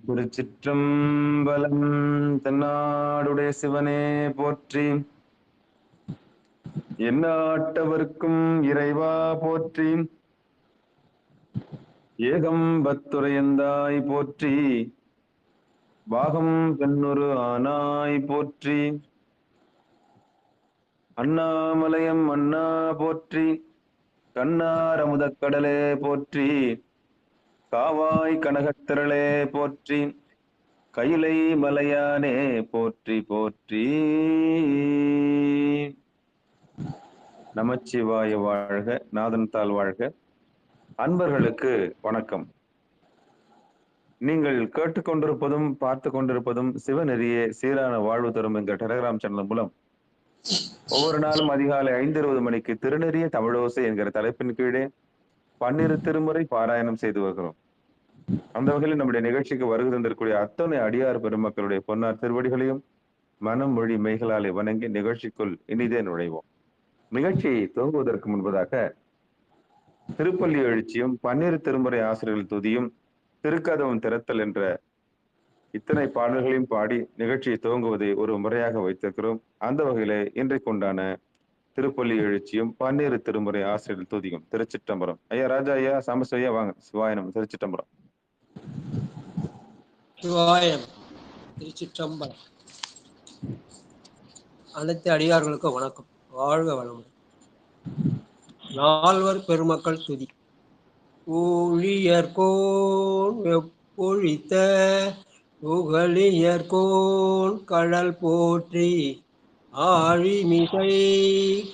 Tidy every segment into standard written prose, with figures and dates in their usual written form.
திருச்சிற்றம்பலம். தென்னாடுடைய சிவனே போற்றி, எந்நாட்டவர்க்கும் இறைவா போற்றி, ஏகம்பத்துரையந்தாய் போற்றி, பாகம் பெண்ணுரு ஆனாய் போற்றி, அண்ணாமலையம் அண்ணா போற்றி, கண்ணார் அமுதக்கடலே போற்றி, காவாய் கனகத்திரளே போற்றி, கைலை மலையானே போற்றி போற்றி. நமச்சிவாய வாழ்க, நாதன் தாள் வாழ்க. அன்பர்களுக்கு வணக்கம். நீங்கள் கேட்டுக்கொண்டிருப்பதும் பார்த்து கொண்டிருப்பதும் சிவநெறியே சீரான வாழ்வு தரும் என்ற டெலிகிராம் சேனல் மூலம் ஒவ்வொரு நாளும் அதிகாலை 5:20 மணிக்கு திருநெறிய தமிழோசை என்கிற தலைப்பின் கீழே 12 திருமுறை பாராயணம் செய்து வருகிறோம். அந்த வகையில் நம்முடைய நிகழ்ச்சிக்கு வருகை தந்திருக்கூடிய அத்தனை அடியார் பெருமக்களுடைய பொன்னார் திருவடிகளையும் மனம் மொழி மெய்களாலே வணங்கி நிகழ்ச்சிக்குள் இனிதே நுழைவோம். நிகழ்ச்சியை துவங்குவதற்கு முன்பதாக திருப்பள்ளி எழுச்சியும் 12 திருமுறை ஆசிரியர்கள் துதியும் திருக்கதவம் திறத்தல் என்ற இத்தனை பாடல்களையும் பாடி நிகழ்ச்சியை துவங்குவதை ஒரு முறையாக வைத்திருக்கிறோம். அந்த வகையிலே இன்றைக்கு உண்டான திருப்பள்ளி எழுச்சியும் 12 திருமுறை ஆசிரியர்கள் துதியும். திருச்சிற்றம்பலம். ஐயா ராஜா, ஐயா சாம்பசிவ, வாங்க. சிவாயனம். திருச்சிற்றம்பலம். சிவாயம். திருச்சிற்றம்பலம். அனைத்து அடியார்களுக்கும் வணக்கம். வாழ்க வளமுடன். நால்வர் பெருமக்கள் துதி. ஊழியர்கோன் எப்பொழித்த புகழியர்கோன் கடல் போற்றி, ஆழிமிசை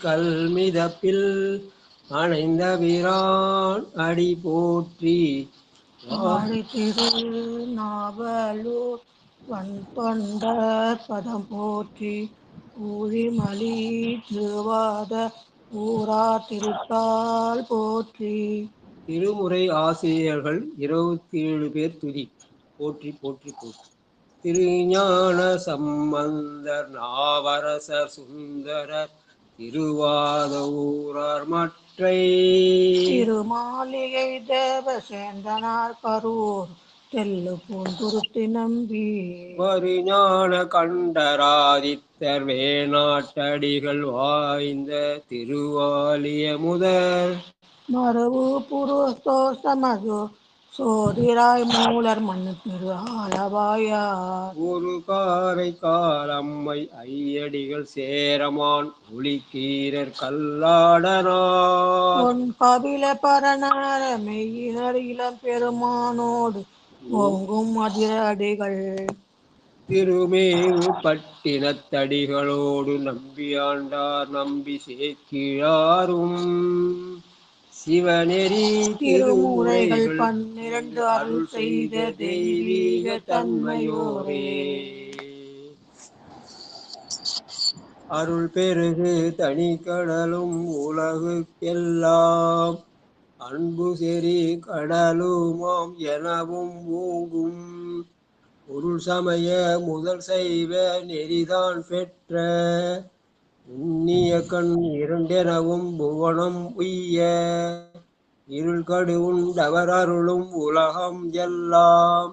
கல்மிதப்பில் அணைந்த வீரான் அடி போற்றி, வாழி திரு நாவலூர் வன்பொண்டர் பதம் போற்றி, ஊழிமலி திருவாத ஊரா திருத்தால் போற்றி. திருமுறை ஆசிரியர்கள் 27 பேர் துதி. போற்றி போற்றி போற்றி. திருஞான சம்பந்தர், நாவரசர், சுந்தரர், திருவாத ஊரார் மற்றை, திருமாளிகை தேவசேந்தனார் கரூர் தெல்லு பூந்துருத்தி நம்பி, வருஞான கண்டராதித்தர் வேணாட்டடிகள் வாய்ந்த திருவாலிய முதல், மரபு புருஷோசமது சோதிராய் மூலர் மண்ணு திரு ஆலவாயார், ஒரு காரை காலம்மை ஐயடிகள் சேரமான் ஒளிக்கீரர் கல்லாடனார், பொன் கபில பரநர மெய்யினர் இளம் பெருமானோடு ஓங்கும் அதிரடிகள், திருமேவு பட்டினத்தடிகளோடு நம்பியாண்டார் நம்பி சேக்கிழாரும், சிவநெறி திருமுறைகள் 12 அருள் செய்த தெய்வீக தன்மையோரே, அருள் பெருகு தனிக்கடலும் உலகுக்கெல்லாம் அன்பு செறி கடலுமாம் எனவும் ஓங்கும், பொருள் சமய முதல் செய்வ நெறிதான் பெற்ற உன்னிய கண் இரண்டெனவும் புவனம் உய்ய, இருள் கடு உண்டவர் அருளும் உலகம் எல்லாம்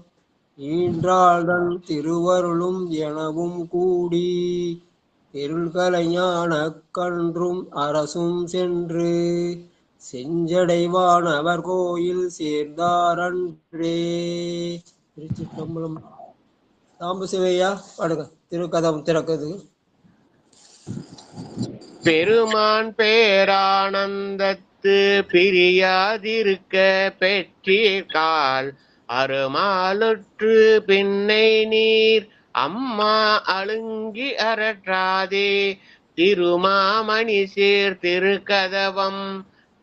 ஈன்றாள்தன் திருவருளும் எனவும் கூடி, இருள்களை ஞான கன்றும் அரசும் சென்று செஞ்சடைவானவர் கோயில் சேர்ந்தாரன்றே. திருச்சிற்றம்பலம். சாம்பு சிவையா பாடுங்க. திருக்கதம் திறக்குது. பெருமான் பேரானந்தத்து பிரியாதிருக்க பெற்றீர்கால் அருமாலுற்று பின்னை நீர் அம்மா அழுங்கி அரற்றாதே, திருமாமணி சீர் திருக்கதவம்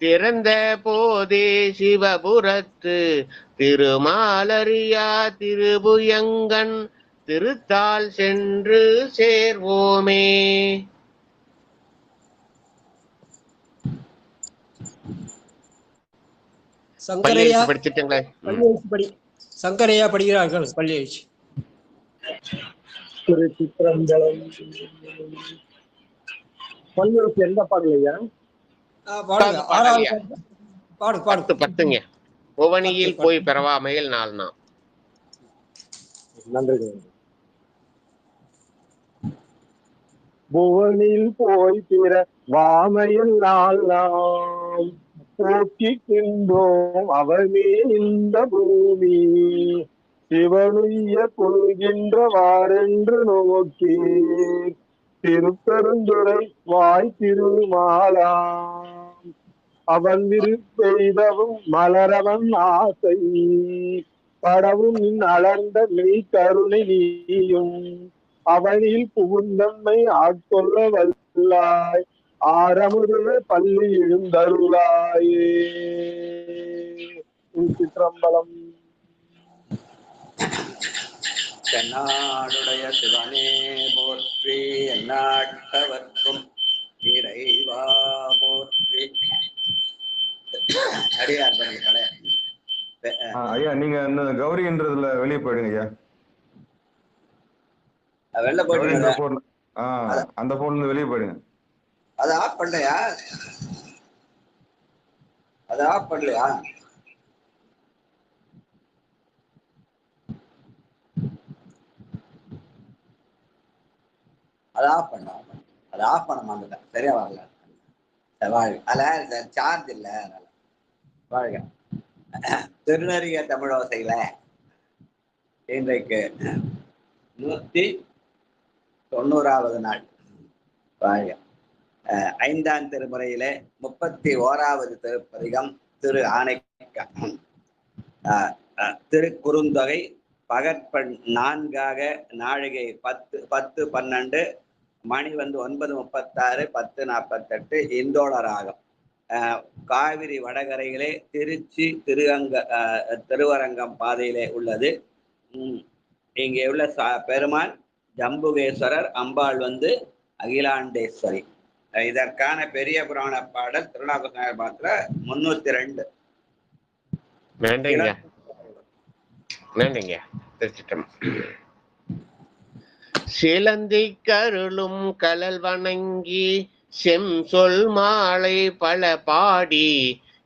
திறந்த போதே சிவபுரத்து திருமாலரியா திருபுயங்கன் திருத்தால் சென்று சேர்வோமே. சங்கரையா படிச்சிட்டீங்களே? சங்கரையா படிக்கிறார்கள். பள்ளி எழுச்சி. திருச்சிற்றம்பலம். பல்லுறுப்பு எந்த பாடலையா? பத்துங்க. புவனியில் போய் பெறவாமையில் 4 நாள். நன்றி. புவனில் போய் பிற வாமையில் நாம் போக்கிக்கின்றோம் அவனே இந்த பூமி சிவனுய்ய கொள்கின்றவாரென்று நோக்கி திருப்பெருந்துறை வாய் திருமாலாம் அவன் விருப்பெய்தவும் மலரவன் ஆசை படவும் அலர்ந்த மெய் கருணை நீயும் அவனில் புகுந்தன்மை ஆட்கொள்ள வல்லாய் ஆரமுதே பள்ளி எழுந்தருளாயே சிற்றம்பலம். தென்னாடுடைய சிவனே போற்றி எந்நாட்டவர்க்கும் இறைவா போற்றி. அடியார் பெருமக்களே, ஐயா நீங்க இந்த கௌரின்றதுல வெளியே போயிடுங்க ஐயா. வெளில போயிட்டு அந்த போன்ல இருந்து வெளியே போயிடுங்க. அதை ஆஃப் பண்ணலையா? அதை ஆஃப் பண்ணலையா? அதை ஆஃப் பண்ண மாட்டேன். சரியா வரல. வாழ்க. அதில் சார்ஜ் இல்லை, அதனால வாழ்க. திருநறிய தமிழோசையில இன்றைக்கு 190வது நாள். வாழ்க. 5ஆம் திருமுறையிலே 31வது திருப்பதிகம் திரு ஆனைக்கா. திருக்குறுந்தொகை பகற்பெண் 4ஆக நாழிகை 10:12 மணி 9:36 10:48 இந்தோள ராகம். காவிரி வடகரையிலே திருச்சி திருவரங்கம் பாதையிலே உள்ளது. இங்கே உள்ள பெருமாள் ஜம்புகேஸ்வரர், அம்பாள் அகிலாண்டேஸ்வரி. இதற்கான பெரிய புராண பாடல் திருநாவுக்கரசர் பாத்திர 302. நன்றிங்க. திருச்சிட்டம். சிலந்தி கருளும் கலல் வணங்கி செம்சொல் மாலை பல பாடி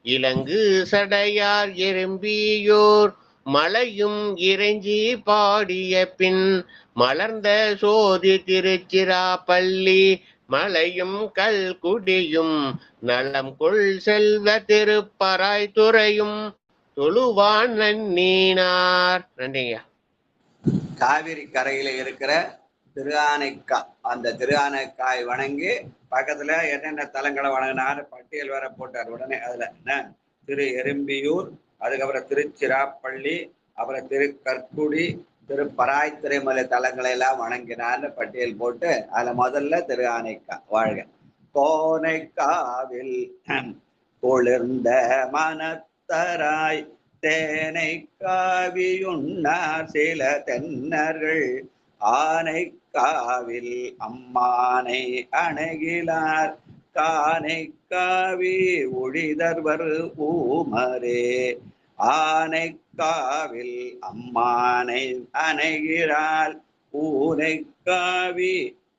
இலங்கு சடையார் எறும்பியோர் மலையும் இறைஞ்சி பாடிய பின் மலர்ந்த சோதி திருச்சிராப்பள்ளி மலையும் கல்குடியும் நலம் கொள் செல்வ திருப்பராய் துறையும் தொழுவான் நன்னீனார். நன்றிங்க. காவிரி கரையில இருக்கிற திருஆனைக்கா, அந்த திருஆனைக்காய் வணங்கி பக்கத்துல என்னென்ன தலங்களை வணங்கினாரு பட்டியல் வேற போட்டார். உடனே அதுல திரு எறும்பியூர், அதுக்கப்புறம் திருச்சிராப்பள்ளி, அப்புறம் திருக்கற்குடி, திருப்பராய் திரைமலை தலங்களை எல்லாம் வணங்கினார்னு பட்டியல் போட்டு அதுல முதல்ல திரு ஆனைக்கா. வாழ்க. கோனைக்காவில் குளிர்ந்த மனத்தராய் தேனை காவியுண்ணார் சில தென்னர்கள் ஆனைக்காவில் அம்மானை அணைகிலார் கானைக்காவி ஒழிதர்வர் ஊமரே. ஆனைக்காவில் அம்மானை அணைகிறாள் ஊனைக்காவி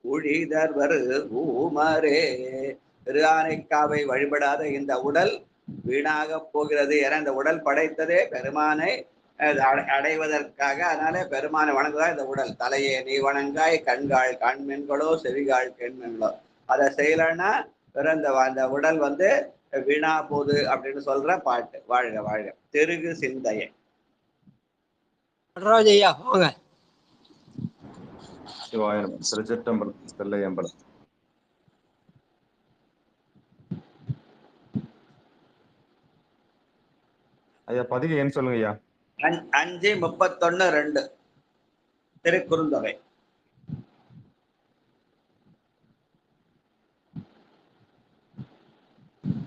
ஒழிதர்வர் ஊமரே. திரு ஆனைக்காவை வழிபடாத இந்த உடல் வீணாக போகிறது என இந்த உடல் படைத்ததே பெருமானை அடைவதற்காக. அதனால பெருமானை வணங்குதா இந்த உடல். தலையே நீ வணங்காய் கண்காள் கண்மென்களோ செவிகாள் கெண்மென்களோ. அதை செய்யலன்னா பிறந்த அந்த உடல் வீணா போகுது அப்படின்னு சொல்ற பாட்டு. வாழ்க வாழ்க. தெருகு சிந்தையை. நடராஜையா வாங்க. சிவாயம். திருச்சிற்றம்பலம். தில்லையம்பலம். ஐயா பதிகை ஏன்னு சொல்லுங்க ஐயா. 5:31 திருக்குறுந்தொகை.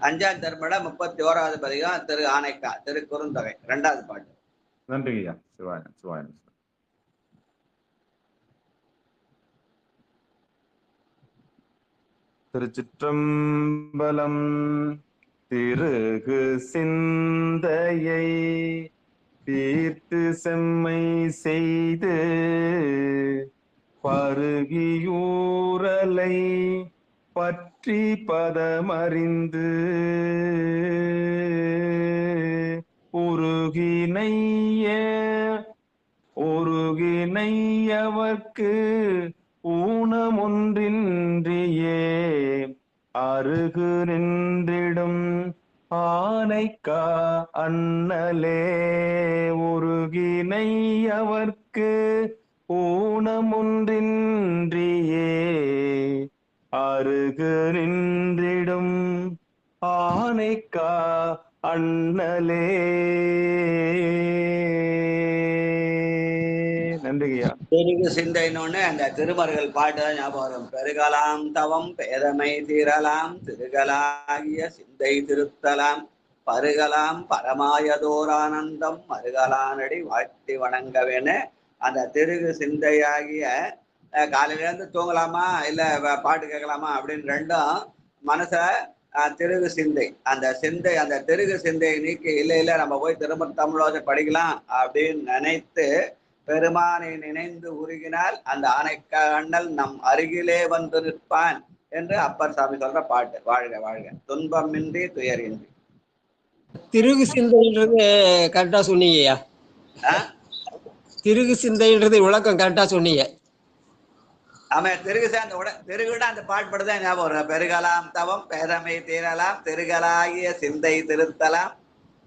அஞ்சாம் தர்மட 31வது பதிகம் திரு ஆனைக்கா திருக்குறுந்தொகை 2வது பாட்டு. நன்றி ஐயா. சிவாயம் சிவாயம். திருச்சிற்றம்பலம். திருகு சிந்தையை தீர்த்து செம்மை செய்து பருகியூரலை பற்றி பதமறிந்து உருகினைய இணையவர்க்கு ஊனமொன்றின்றியே அருகு நின்றிடும் ஆனைக்கா அண்ணலே உருகினையவர்க்கு ஊனமொன்றின்றியே அருகு நின்றிடும் ஆனைக்கா அண்ணலே. நன்றிங்கய்யா. பெருகு சிந்தைன்னு அந்த திருமருகள் பாட்டு தான் ஞாபகம் வரும். பெருகலாம் தவம் பேதமை தீரலாம் திருகலாகிய சிந்தை திருத்தலாம் பருகலாம் பரமாயதோரானந்தம் மருகலானடி வாழ்த்தி வணங்கவேன்னு அந்த திருகு சிந்தையாகிய காலையில இருந்து தூங்கலாமா இல்ல பாட்டு கேட்கலாமா அப்படின்னு ரெண்டும் மனச திருகு சிந்தை அந்த திருகு சிந்தையை நீக்கி இல்ல நம்ம போய் திரும்ப தமிழோசை படிக்கலாம் அப்படின்னு நினைத்து பெருமானை நினைந்து உருகினால் அந்த ஆனைக்கா அண்ணல் நம் அருகிலே வந்து நிற்பான் என்று அப்பர் சாமி சொல்ற பாட்டு. வாழ்க வாழ்க துன்பமின்றி துயரின்றி. திருகு சிந்தைன்றது கரெக்டா சொன்னீங்கய்யா. திருகு சிந்தைன்றது விளக்கம் கரெக்டா சொன்னீங்க. ஆமா, திருகுனா அந்த பாட்டு படுதான் ஞாபகம் வரும். பெருகலாம் தவம் பேதமை தீரலாம் திருகலாகிய சிந்தை திருத்தலாம்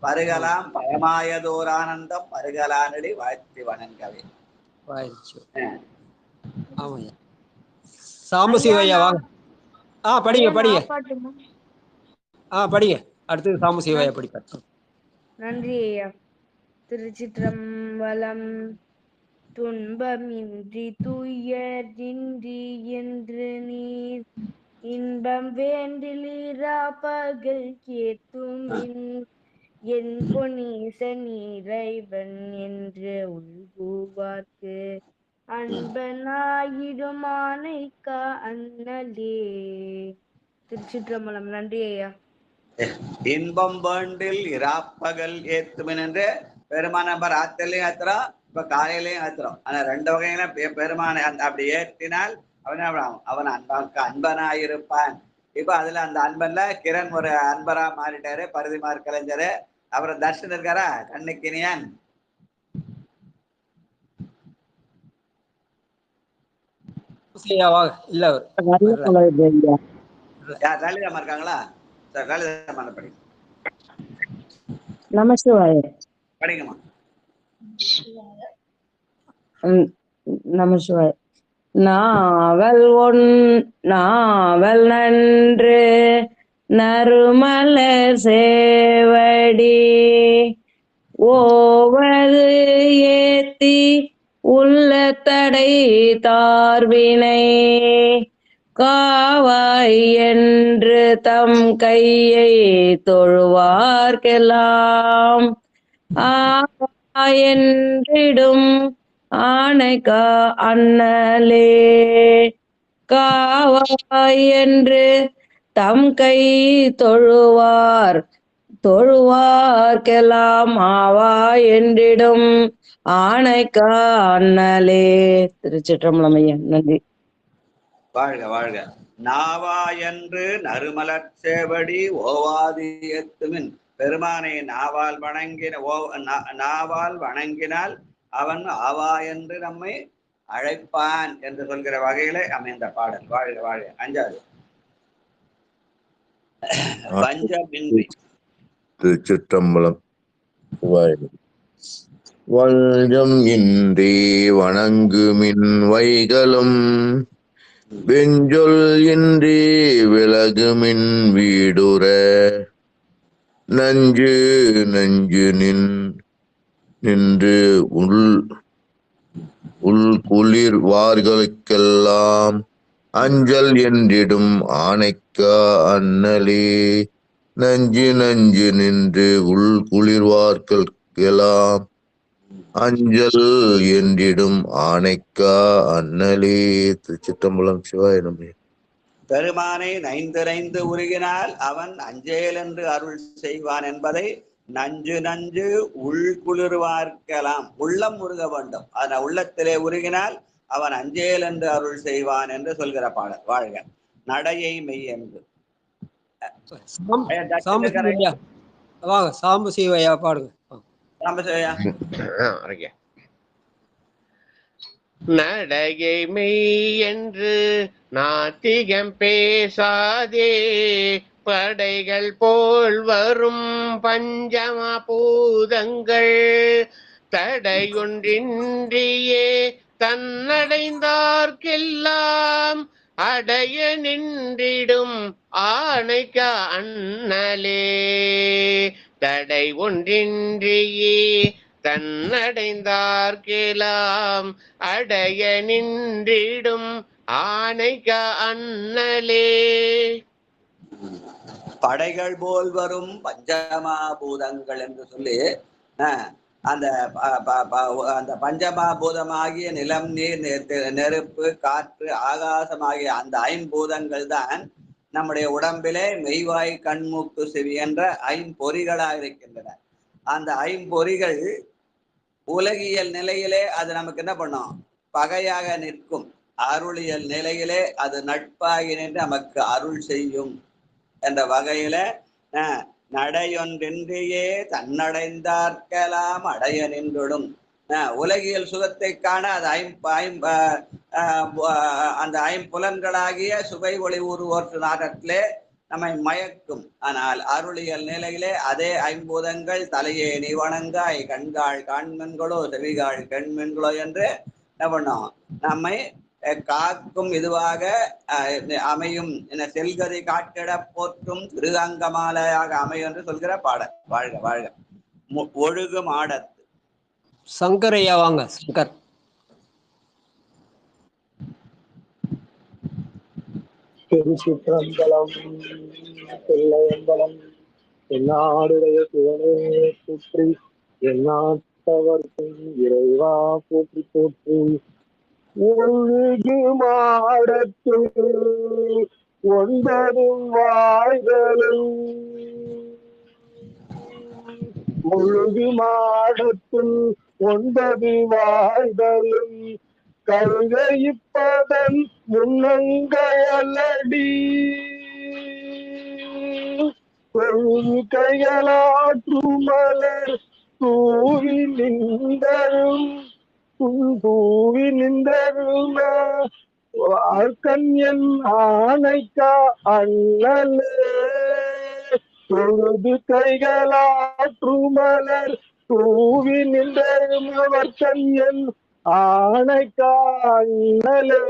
பருகலாம் பரமாயதோர் ஆனந்தம் பருகலானடி வாழ்த்தி வணங்கவே. ஆமாய்யா. சாம்பசிவையா வாங்க. படிங்க படிங்க. அடுத்தது சாம்பசிவையா படிப்பார். நன்றி ஐயா. திருச்சிற்றம்பலம். துன்பமின்றி துயரின்றி என்று நீர் இன்பம் வேண்டிலிரா பகல் கேத்துமின் என் பொன்னீசன் இறைவன் என்று உள்குவார்க்கு அன்பனாயிடும் ஆனைக்கா அண்ணலே. திருச்சிற்றம்பலம். நன்றி ஐயா. இன்பம் வேண்டில் இராப்பகல் ஏத்துமின் என்று பெருமான நம்பர் ஆத்திலையும் ஏத்துறோம், இப்ப காலையிலையும் ஏத்துறோம். ஆனா ரெண்டு வகையில பெருமானை அப்படி ஏற்றினால் அவன் அன்பனாயிருப்பான். இப்ப அதுல அந்த அன்பன்ல கிரண் ஒரு அன்பரா மாறிட்டாரு, பரிதிமார் கலைஞரு. அப்புறம் தர்ஷன் இருக்காரா, கண்ணுக்கினியன். இல்ல லலிதாமா இருக்காங்களா? லலிதாமா படி நமசிவாய. படிங்கம்மா. நமசிவாய. நாவல் நன்று நறுமலர் சேவடி ஓவது ஏத்தி உள்ள தடை தார்வினை காவாய் என்று தம் கையை தொழுவார்க்கெல்லாம் என்றிடும் ஆனைக்கா அண்ணலே காவாய் என்று தம் கை தொழுவார்க்கெல்லாம் ஆவா என்றிடும் ஆனைக்கா அண்ணலே. திருச்சிற்றம்பலம் ஐயா. நன்றி. வாழ்க வாழ்க. நாவா என்று நறுமலர் சேவடி ஓவாதி ஏத்துமின். பெருமானை நாவால் வணங்கினால் அவன் ஆவா என்று நம்மை அழைப்பான் என்று சொல்கிற வகையில அமைந்த பாடல். வாழ்க வாழ்க. அஞ்சாவது பஞ்சமின்றி. திருச்சிற்றம்பலம். வஞ்சம் இன்றி வணங்குமின் வைகளும் வெஞ்சொல் இன்றி விலகுமின் வீடுற நஞ்சு நின்று உள் குளிர்வார்களுக்கெல்லாம் அஞ்சல் என்றிடும் ஆனைக்கா அண்ணலே நஞ்சு நின்று உள் குளிர்வார்களுக்கெல்லாம் அஞ்சல் என்றிடும் ஆனைக்கா அண்ணலே. திருச்சிற்றம்பலம். சிவாய நம. பெருமானை நைந்து உருகினால் அவன் அஞ்சேல் என்று அருள் செய்வான் என்பதை நஞ்சு உள் குளிர்வார்க்கலாம். உள்ளம் உருக வேண்டும். அதன் உள்ளத்திலே உருகினால் அவன் அஞ்சேல் என்று அருள் செய்வான் என்று சொல்கிற பாடல். வாழ்க. நடையை மெய் என்று. வாங்க சாம்பசிவையா பாடுங்க. நடையை மெய் என்று நாத்திகம் பேசாதே, படைகள் போல் வரும் பஞ்சம பூதங்கள் தடையொன்றின்றியே தன்னடைந்தார்க்கெல்லாம் அடைய நின்றிடும் ஆணைக்க அண்ணலே. தடை ஒன்றின்றியே தன்னடைந்தார்க்கெல்லாம் அடைய நின்றிடும் ஆணைக்க அண்ணலே. படைகள் போல் வரும் பஞ்சமா பூதங்கள் என்று சொல்லி அந்த அந்த பஞ்சமா பூதமாகிய நிலம், நீர், நெருப்பு, காற்று, ஆகாசமாகிய அந்த ஐம்பூதங்கள் தான் நம்முடைய உடம்பிலே மெய்வாய், கண், மூக்கு, செவி என்ற ஐம்பொறிகளாக இருக்கின்றன. அந்த ஐம்பொறிகள் உலகியல் நிலையிலே அது நமக்கு என்ன பண்ணும்? பகையாக நிற்கும். அருளியல் நிலையிலே அது நட்பாகி நின்று நமக்கு அருள் செய்யும் என்ற வகையில நடையொன்றின்றியே தன்னடைந்தார்க்கெல்லாம் அடைய நின்றுடும். உலகியல் சுகத்தை காண அது அந்த ஐம்புலன்களாகிய சுவை ஒளி உருவோற்று நாட்டத்திலே நம்மை மயக்கும். ஆனால் அருளியல் நிலையிலே அதே ஐம்பூதங்கள் தலையே நீ வணங்காய், கண்காள் காண்மென்களோ, செவிகாள் கண்மென்களோ என்று என்ன பண்ணோம்? நம்மை காக்கும் இதுவாக அமையும். செல்கதை காட்டிட போற்றும் திருஅங்கமாலையாக அமையும் என்று சொல்கிற பாடல். வாழ்க வாழ்க. ஒழுகு மாடத்து. சங்கர் ஐயா வாங்க. சங்கர். திருச்சிற்றம்பலம். பிள்ளையம்பலம். என்னாடுடைய சிவனே போற்றி, எந்நாட்டவர்க்கும் இறைவா போற்றி போற்றி. ஒழுகு மாடத்துள் ஒன்பதும் வாய்தலும், ஒழுகு மாடத்துள் ஒன்பது வாய்தலும், கருகையிப்பதன் முன்னங்கையலடி, கைகளாற்றும் மலர் தூவி நின்றரும் தூவி நின்றரும கண்யன் ஆணைக்கா அண்ணலே. தொழுது கைகளாற்றும் மலர் தூவி நின்றரும் அவர் கண்யன் ஆணைக்கா அண்ணலே.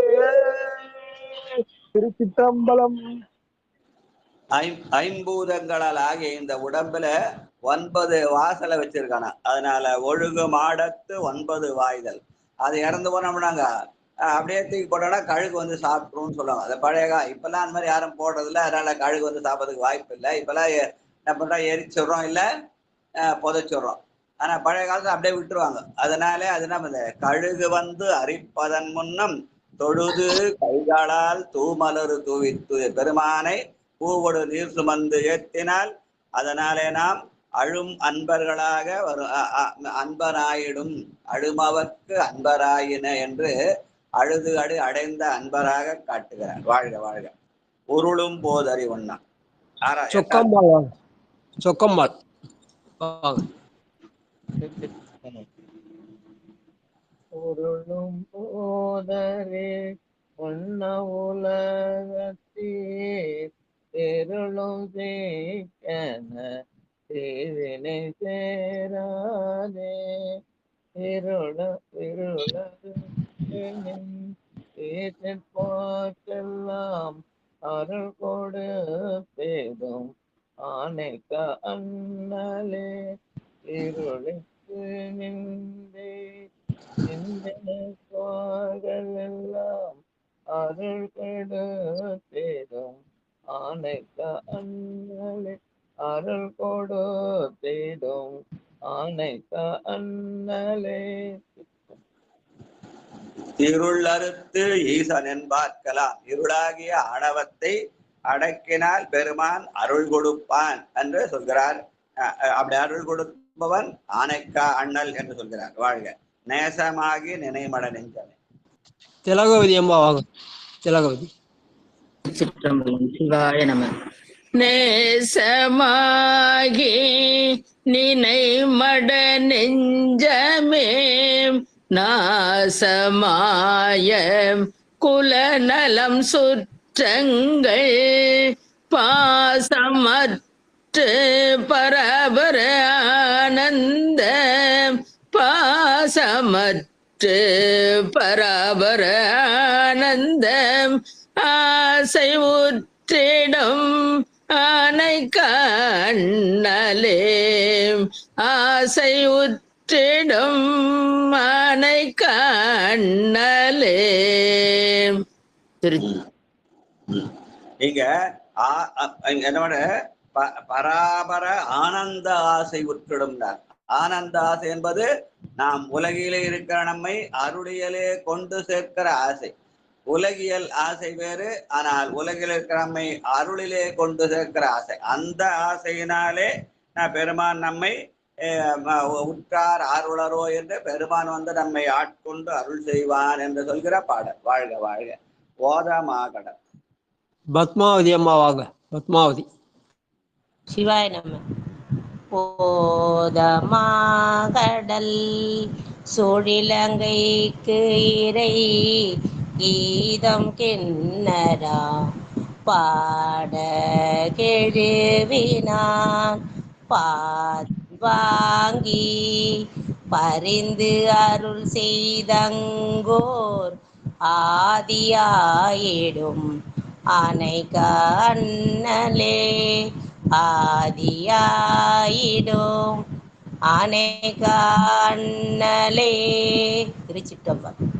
திருச்சிற்றம்பலம். ஐம்பூதங்களால் ஆகிய இந்த உடம்புல 9 வாசலை வச்சிருக்கானா. அதனால ஒழுகு மாடத்து 9 வாய்தல். அது இறந்து போனோம்னாங்க அப்படியே தூக்கி போட்டோம்னா கழுகு வந்து சாப்பிட்ரும்னு சொல்லுவாங்க. அது பழைய இப்பெல்லாம் அந்த மாதிரி யாரும் போடுறதில்ல. அதனால கழுகு வந்து சாப்பிட்றதுக்கு வாய்ப்பு இல்லை. இப்பெல்லாம் என்ன பண்றோம்? எரிச்சிடுறோம், இல்லை புதைச்சிடுறோம். ஆனா பழைய காலத்துல அப்படியே விட்டுருவாங்க. அதனால அது நம்ம கழுகு வந்து அரிப்பதன் முன்னம் தொழுது கைகாலால் தூமலரு தூவித்து பெருமானை பூவொடு நீர் சுமந்து ஏற்றினால் அதனாலே நாம் அழும் அன்பர்களாக அன்பராயிடும். அழுமவர்க்கு அன்பராயின என்று அழுது அடைந்த அன்பராக காட்டுகிறார். வாழ்க வாழ்க. உருளும் போதறி ஒண்ணா. சொக்கம்மாள். சொக்கம்மாள். உருளும் போதறி ஒன்ன உலகத்தீர் இருளும் சீக்கன தீவினை சேராதே. போற்றெல்லாம் அருள் கொடு பேதும் ஆணைக்க அண்ணலே. இருளுக்கு நின்றே எல்லாம் அருள் கொடு பேதும் ஆணைக்க அண்ணலே. அருள் கொடு பேதும் ஆணைக்க அண்ணலே. இருள் அறுத்து ஈசன் என்பார்க்கலாம். இருளாகிய ஆணவத்தை அடக்கினால் பெருமான் அருள் கொடுப்பான் என்று சொல்கிறார். அப்படி அருள் கொடுப்பவன் ஆனைக்கா அண்ணல் என்று சொல்கிறார். வாழ்க. நேசமாகி நினைமட நெஞ்சமே. திலகவதி அம்மா வாங்க. திலகவதி. சிவாய நம. நேசமாகி நினைமட நெஞ்சமே நாசமாய குலநலம் சுற்றங்கள் பாசமற்று பரபர ஆனந்த பாசமற்று பரபர ஆனந்தம் ஆசை உற்றிடும் ஆனை கண்ணலே ஆசை உற்றிடும் ஆனை கண்ணலே. இங்க என்னோட பராபர ஆனந்த ஆசை உற்றிடும்னார். ஆனந்த ஆசை என்பது நாம் உலகிலே இருக்கிற நம்மை அருளியலே கொண்டு சேர்க்கிற ஆசை. உலகியல் ஆசை வேறு, ஆனால் உலகில் இருக்கிற நம்மை அருளிலே கொண்டு சேர்க்கிற ஆசை. அந்த ஆசையினாலே பெருமான் நம்மை உற்றார் அருளரோ என்று பெருமான் வந்து நம்மை ஆட்கொண்டு அருள் செய்வான் என்று சொல்கிற பாடல். வாழ்க வாழ்க. ஓதமாகடல். பத்மாவதி அம்மா வாங்க. பத்மாவதி. சிவாய நம. போதமாகடல் சோழிலங்கைக்கு இறை கீதம் கிண்ணரா பாட கெழுவினான் வாங்கி பரிந்து அருள் செய்தங்கோர் ஆதியாயிடும் ஆனை கண்ணலே ஆதியாயிடும் ஆனை கண்ணலே. திருச்சிற்றம்பலம்.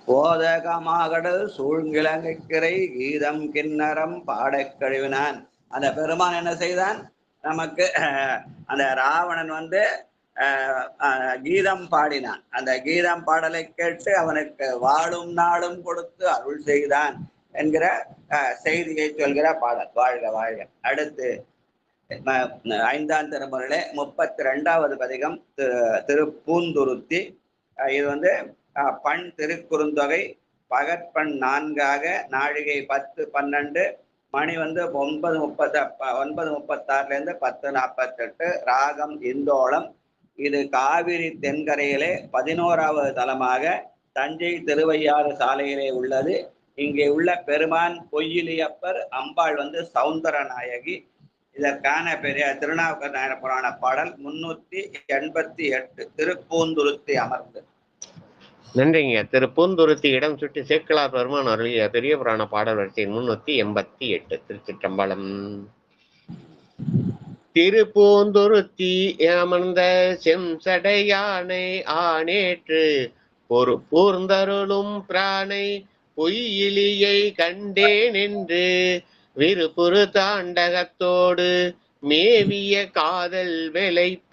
போதகமாகடல் சூழ்கிழங்கைக்கிறை கீதம் கிண்ணரம் பாடக் கழுவினான். அந்த பெருமான் என்ன செய்தான்? நமக்கு அந்த ராவணன் வந்து கீதம் பாடினான். அந்த கீதம் பாடலை கேட்டு அவனுக்கு வாழும் நாளும் கொடுத்து அருள் செய்தான் என்கிற செய்தியை சொல்கிற பாடல். வாழ்க வாழ்க. அடுத்து 5ஆம் திருமுறையிலே 32வது பதிகம் திருப்பூந்துருத்தி. இது வந்து பண் திருக்குறுந்தொகை பகற்பண் 4ஆக நாழிகை 10:12 மணி வந்து 9:36 10:48 ராகம் இந்தோளம். இது காவிரி தென்கரையிலே 11வது தலமாக தஞ்சை திருவையாறு சாலையிலே உள்ளது. இங்கே உள்ள பெருமான் பொய்யிலியப்பர், அம்பாள் வந்து சௌந்தர நாயகி. இதற்கான பெரிய திருநாவுக்கர் நாயனார் புராண பாடல் 388 திருப்பூந்துருத்தி அமர்ந்து. நன்றிங்க. திருப்பூந்துருத்தி இடம் சுட்டி சேக்கிழார் பெருமான் அருளிய பெரிய புராண பாடல் வரிசை 388. திருச்சிற்றம்பலம். திருப்பூந்துருத்தி அமர்ந்த செம்சடையானை ஆனேற்று ஒரு பூர்ந்தருளும் பிரானை பொய்யிலியை கண்டேன் என்று விருப்புறு தாண்டகத்தோடு மேவிய காதல் விளைப்ப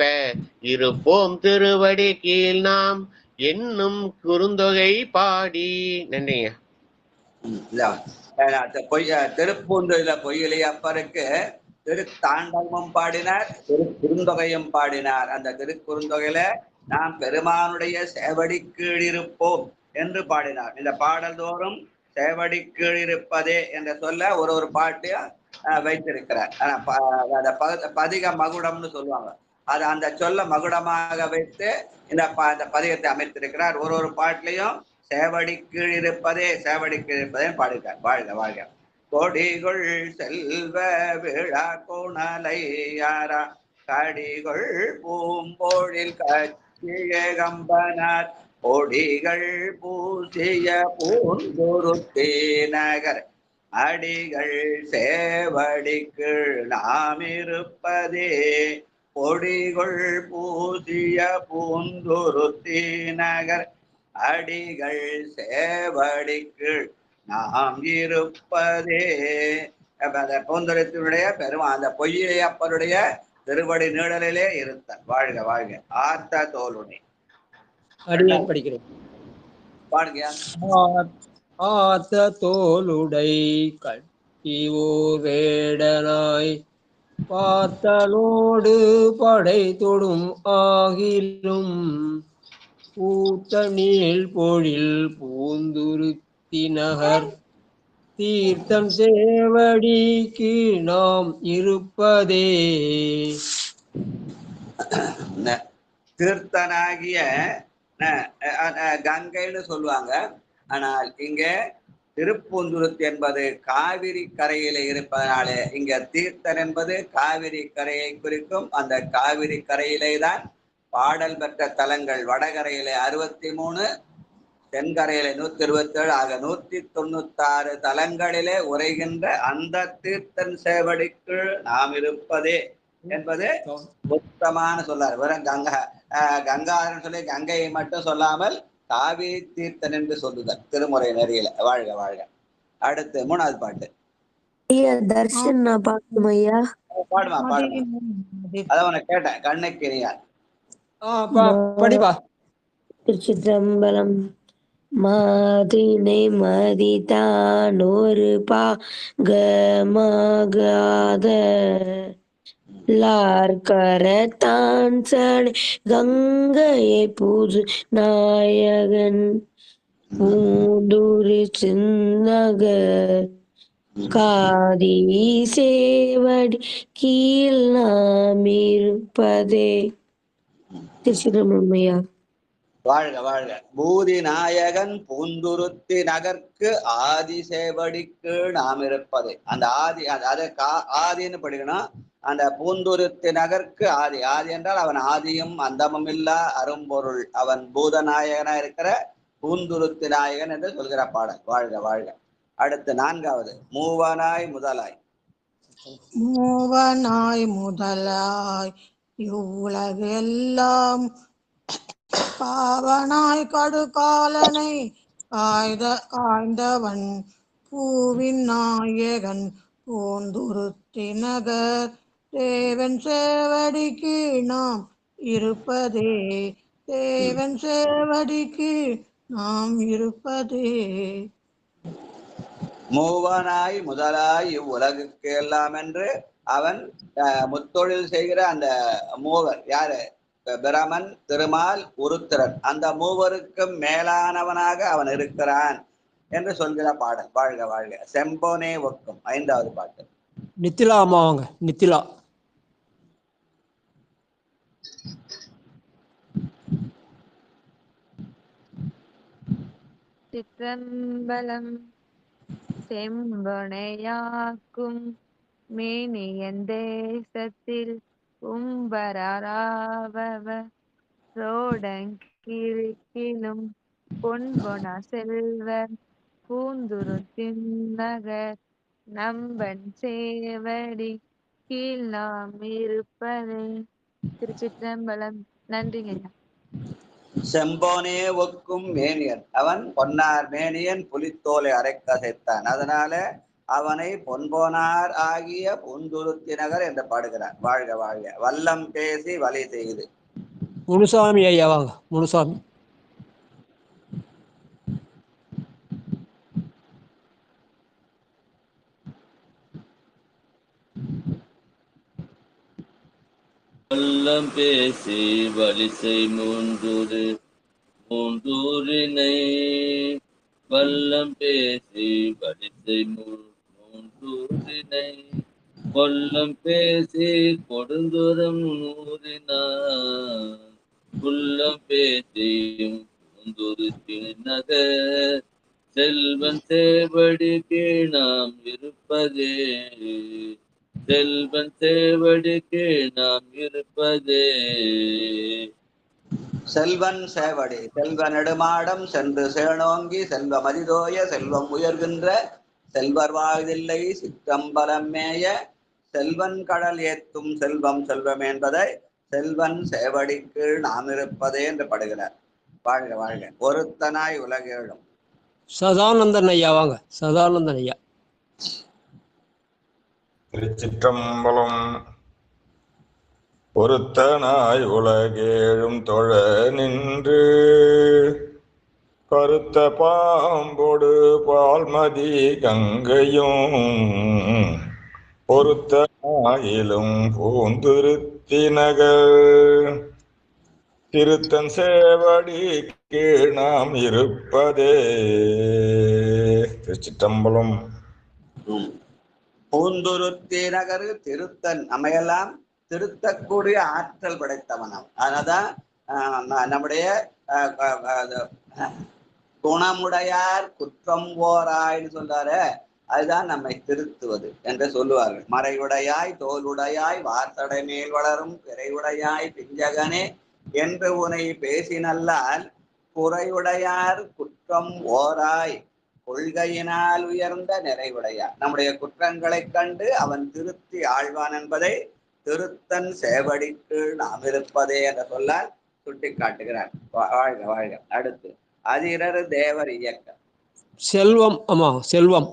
இருப்போம் திருவடி கீழ் நாம் என்னும் குறுந்தொகை பாடி. நன்றிங்க. திருப்பூந்துல பொய்யிலியப்பருக்கு திருத்தாண்டகமும் பாடினார், திருக்குறுந்தொகையும் பாடினார். அந்த திருக்குறுந்தொகையில நாம் பெருமானுடைய சேவடி கீழ் இருப்போம் என்று பாடினார். இந்த பாடல் தோறும் சேவடி கீழ் இருப்பதே என்ற சொல்ல ஒரு பாட்டையும் வைத்திருக்கிறார். பதிக மகுடம்னு சொல்லுவாங்க. அது அந்த சொல்ல மகுடமாக வைத்து இந்த பதிகத்தை அமைத்திருக்கிறார். ஒரு பாட்டிலையும் சேவடி கீழ் இருப்பதே சேவடி கீழ் இருப்பதே பாடிட்டார். வாழ்க வாழ்க. கொடிகள் செல்வ விழா கோணலையாரா கடிகள் பூம்போழில் கட்சிய கம்பனார் கொடிகள் பூசிய பூந்துருத்தி நகர் அடிகள் சேவடிக்கு நாம் இருப்பதே கொடிகள் பூசிய பூந்துருத்தி நகர் அடிகள் சேவடிக்கு நாம் இருப்பதே. அந்த பூந்துருத்தினுடைய பெருமான் அந்த பொய்யிலியப்பருடைய திருவடி நீழலிலே இருத்தார். வாழ்க வாழ்க. ஆர்த்த தோலுடை படிக்கிறேன். பாடுங்க. ஆத்த தோலுடை கட்டி ஓர் வேடனாய் பார்த்தலோடு படை தொடும் ஆகிலும் பூத்த நீள் பொழில் பூந்துருத்தி நகர் தீர்த்தம் சேவடிக்கு நாம் இருப்பதே. தீர்த்தனாகிய கங்கைன்னு சொல்லுவாங்க. ஆனால் இங்கே திருப்பூந்துருத்தி என்பது காவிரி கரையில இருப்பதனாலே இங்க தீர்த்தன் என்பது காவிரி கரையை குறிக்கும். அந்த காவிரி கரையிலே தான் பாடல் பெற்ற தலங்கள் வடகரையில 63, தென்கரையில 127 ஆக 196 தலங்களிலே உரைகின்ற அந்த தீர்த்தன் சேவடிக்கு நாம் இருப்பதே என்பது உத்தமான சொல்லார். வெறும் கங்காதரன் சொல்லி கங்கையை மட்டும் சொல்லாமல் காவிரி தீர்த்தன் என்று சொல்லுதல் திருமுறை நெறியில. வாழ்க வாழ்க. அடுத்து 3வது பாட்டு. தர்ஷன் பாடுமா ஐயா? பாடுமா அதான் உனக்கு கேட்டேன். கண்ணுக்கு இனியார் படிப்பா. திருச்சிற்றம்பலம். மாதினை மதிதான் ஒரு பாகமாகாத லார்கரத்தான் சடை கங்கையை பூது நாயகன் பூந்துரி சின்னகர் காதி சேவடி கீழ் நாம் இருப்பதே. திருச்சிற்றம்பலம்யா. வாழ்க வாழ்க. பூதி நாயகன் பூந்துருத்தி நகர்க்கு ஆதி சேவடிக்கு நாம் இருப்பதே. அந்த ஆதி அதை ஆதின்னு படிக்கணும். அந்த பூந்துருத்தி நகர்க்கு ஆதி. ஆதி என்றால் அவன் ஆதியும் அந்தமும் இல்லா அரும்பொருள். அவன் பூதநாயகனா இருக்கிற பூந்துருத்தி நாயகன் என்று சொல்கிற பாடல். வாழ்க வாழ்க. அடுத்து 4வது. மூவனாய் முதலாய். மூவனாய் முதலாய் இவ்வுலகெல்லாம் பாவனாய் கடுகாலனை காய்ந்தவன் பூவின் நாயகன் பூந்துருத்தி நகர் தேவன் சேவடிக்கு நாம் இருப்பதே. தேவன் சேவடிக்கு நாம் இருப்பதே. மூவனாய் முதலாய் இவ்வுலகுக்கு எல்லாம் என்று அவன் முத்தொழில் செய்கிற அந்த மூவர் யாரு? பிரமன், திருமால், உருத்திரன். அந்த மூவருக்கும் மேலானவனாக அவன் இருக்கிறான் என்று சொல்கிற பாடல். வாழ்க வாழ்க. செம்போனே ஒக்கும் 5வது பாட்டு. நித்திலா அம்மா வாங்க. நித்திலா. சிற்றம்பலம். செம்பொனையாக்கும் மேனியன் தேசத்தில் உம்பராவவர் ரோடங்கிருக்கிலும் பொன்பொன செல்வர் பூந்துருத்தின் நகர் நம்பன் சேவடி கீழ் நாம் இருப்பதே. திருச்சிற்றம்பலம். நன்றிங்க. செம்போனே ஒக்கும் மேனியன். அவன் பொன்னார் மேனியன், புலித்தோலை அரைக்கசைத்தான். அதனால அவனை பொன்போனார் ஆகிய பூந்துருத்தி நகர் என்று பாடுகிறார். வாழ்க வாழ்க. வல்லம் பேசி வழி செய்து. முனுசாமி ஐயா வாங்க. முனுசாமி. வல்லம் பேசி வலிசை மூன்றூரினை வல்லம் பேசி வலிசை மூன்றூரினை கொல்லம் பேசி கொடுந்தூரம் நூறினார் உள்ளம் பேசியும் பூந்துருத்தி நகர் செல்வன் சேவடிக்கு நாம் இருப்பதே. செல்வன் சேவடிக்கு நாம் இருப்பதே. செல்வன் சேவடி. செல்வ நெடுமாடம் சென்று சேனோங்கி செல்வ மதிதோய செல்வம் உயர்கின்ற செல்வர் வாழ்தில்லை சிற்றம்பலம் மேய செல்வன் கடல் ஏத்தும் செல்வம் செல்வம் என்பதை செல்வன் சேவடிக்கு நாம் இருப்பதே என்று படுகிறார். வாழ்க வாழ்க. ஒருத்தனாய் உலகேழும். சதானந்தன் ஐயா வாங்க. சதானந்தன் ஐயா. திருச்சிற்றம்பலம். ஒருத்தனாய் உலகேழும் தொழ நின்று கருத்த பாம்போடு பால்மதி கங்கையும் பொருத்தனாயிலும் பூந்துருத்தி நகர் திருத்தன் சேவடி கீழ் நாம் இருப்பதே. திருச்சிற்றம்பலம். பூந்துருத்தி நகர் திருத்தன் நம்மையெல்லாம் திருத்தக்கூடிய ஆற்றல் படைத்தவன். அதனால்தான் நம்முடைய குணமுடையார் குற்றம் ஓராய்ன்னு சொல்றாரு. அதுதான் நம்மை திருத்துவது என்று சொல்லுவார்கள். மறையுடையாய் தோலுடையாய் வார்த்தடை மேல் வளரும் பிறையுடையாய் பிஞ்சகனே என்று உனை பேசினல்லால் குறையுடையார் குற்றம் ஓராய் கொள்கையினால் உயர்ந்த நிறைவுடையார். நம்முடைய குற்றங்களை கண்டு அவன் திருத்தி ஆழ்வான் என்பதை திருத்தன் சேவடிக்கு நாம் இருப்பதே என்ற சொல்லால் சுட்டி காட்டுகிறார். வாழ்க வாழ்க. அடுத்து அதிரர் தேவர் இயக்கம். செல்வம். ஆமா, செல்வம்.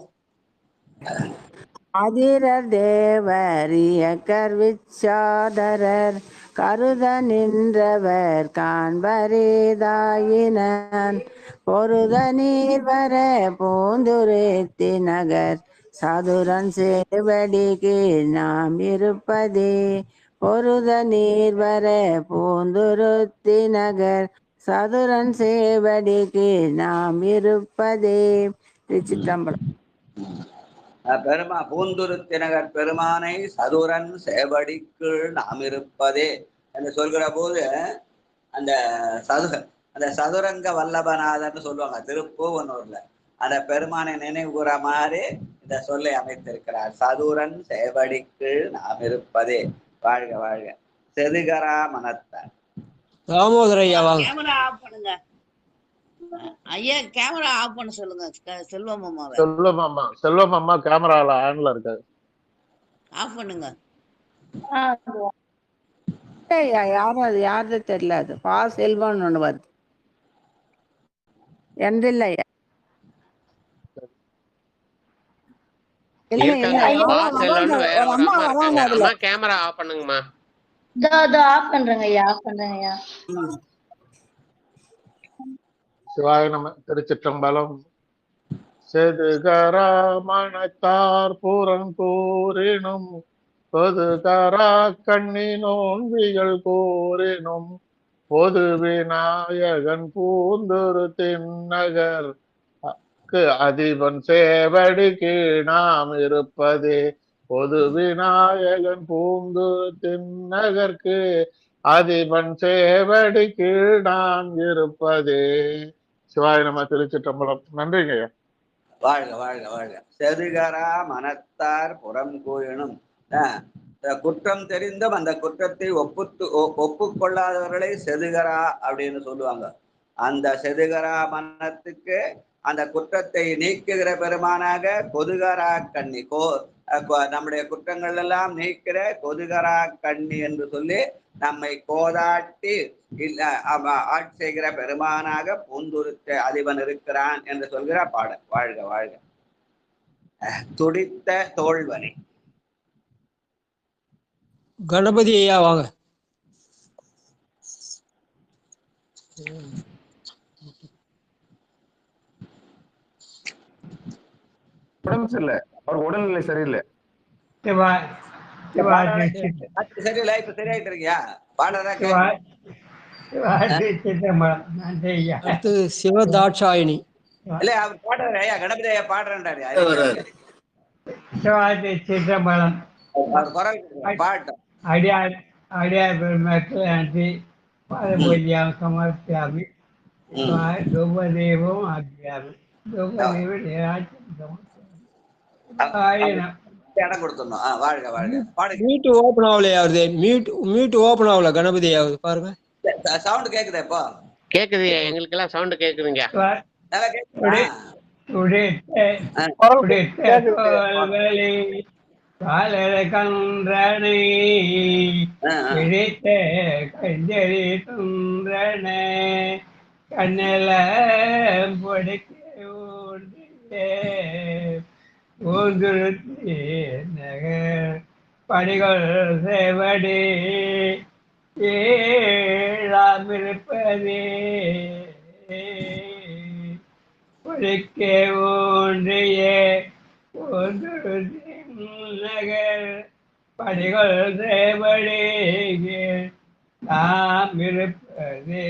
அதிரர் தேவர் இயக்கர் விச்சாதரர் கருத நின்றவர் காண்பரேதாயினான் பொருத நீர் வர பூந்துருத்தி நகர் சதுரன் சேவடிக்கு நாம் இருப்பதே. பொருத நீர் வர பூந்துருத்தி நகர் சதுரன் சேவடிக்கு நாம் இருப்பதே. திருச்சிற்றம்பலம். பூந்துருத்தி நகர் பெருமானை சதுரன் சேவடிக்கு நாம் இருப்பதே என்று சொல்கிற போது அந்த சதுரங்க வல்லபநாதன்னு சொல்லுவாங்க திருப்பூவனூர்ல. அந்த பெருமானை நினைவு கூற மாதிரி இந்த சொல்லை அமைத்திருக்கிறார். சதுரன் சேவடிக்கு நாம் இருப்பதே. வாழ்க வாழ்க. செதுகரா மனத்தார். தாமோதர ஐயா வாங்க. கேமரா ஆஃப் பண்ணுங்க ஐயா. கேமரா ஆஃப் பண்ண சொல்லுங்க செல்வம் அம்மாவை. செல்வம் அம்மா கேமரால ஆன்ல இருக்கு. ஆஃப் பண்ணுங்க. யாரும் அது யாருது தெரியல. அது பா செல்வம்னு ஒண்ணு வருது. எந்த இல்லையா? Camera off பண்ணுங்கம்மா. ஆஃப் பண்றேங்க ஐயா. ஆஃப் பண்றேங்க ஐயா. சிவாய நம. திருச்சிற்றம்பலம். செதுகரா மனத்தார் புறம் கூறினும் பொதுகரா கண்ணி நோன்பிகள் கூறினும் பொது விநாயகன் பூந்துரு தின்னகர் அதிபன் சேவடிக்கு நாம் இருப்பதே. பொது விநாயகன் பூந்துரு தின்னகர்க்கு அதிபன் சேவடிக்கு நாம் இருப்பதே. சிவாய நம. திருச்சிற்றம்பலம். நன்றிங்க. வாழ்க வாழ்க வாழ்க. செதுகரா மனத்தார் புறம் கூறினும் குற்றம் தெரிந்தும் அந்த குற்றத்தை ஒப்புக்கொள்ளாதவர்களை செதுகரா அப்படின்னு சொல்லுவாங்க. அந்த செதுகரா மனத்துக்கு அந்த குற்றத்தை நீக்குகிற பெருமானாக கொதுகரா கண்ணி நம்முடைய குற்றங்கள் எல்லாம் நீக்கிற கொதுகரா கண்ணி என்று சொல்லி நம்மை கோதாட்டி ஆட்சி செய்கிற பெருமானாக பூந்துருத்த அதிபன் இருக்கிறான் என்று சொல்கிற பாடல். வாழ்க வாழ்க. துடித்த தோல்வனை. கணபதி ஐயா வாங்க. உடம்பு சரியில்லை. அவர் உடல்நிலை சரியில்லை. சரியில்லை. இப்ப சரியாயிட்டு இருக்கியா? அடுத்து சிவதாட்சாயினி. இல்ல அவர் பாடுறாரு ஐயா. கணபதி ஐயா பாடுறாரு. அடியார் பெருமக்கள் நன்றி பாதபூஜ்யம் சமர்ப்பியாமி. துபதேவம் ஆக்கியாமி. துபதேவ இடம் கொடுத்துடணும். வாழ்க வாழ்க. மியூட் ஓபன் ஆகலையா? அவரு மியூட் ஓபன் ஆகல. கணபதி ஆகுது பாருங்க. சவுண்ட் கேக்குதா? இப்போ கேக்குது. எங்களுக்கு எல்லாம் சவுண்ட் கேக்குதுங்க. கன்றனை பிடித்த கஞ்சரி துன்றன கண்ணல பொடிக்க ஊந்துருத்தி நகர் படிகள் சேவடி ஏழாமிருப்பதே. பொடிக்க ஊன்றிய ஊந்துருத்தி நகர் படிகள் சேவடி நாம் இருப்பதே.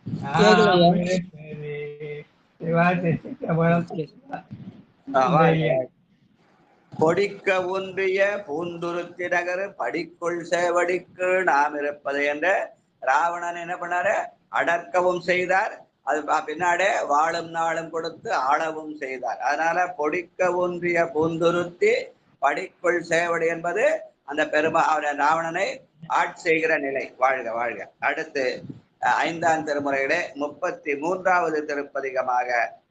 நாம் இருப்பதே. பொடிக்க ஒன்றிய பூந்துருத்தி நகர் படிக்குள் சேவடிக்கு நாம் இருப்பது என்ற ராவணன் என்ன பண்ணாரு? அடர்க்கவும் செய்தார். அது பின்னாடே வாழும் நாளும் கொடுத்து ஆளவும் செய்தார். அதனால பொடிக்க ஊன்றிய பூந்துருத்தி படிக்குள் சேவடி என்பது அந்த ராவணனை ஆட்சி செய்கிற நிலை. வாழ்க வாழ்க. அடுத்து 5ஆம் திருமுறையிலே 33வது திருப்பதிகமாக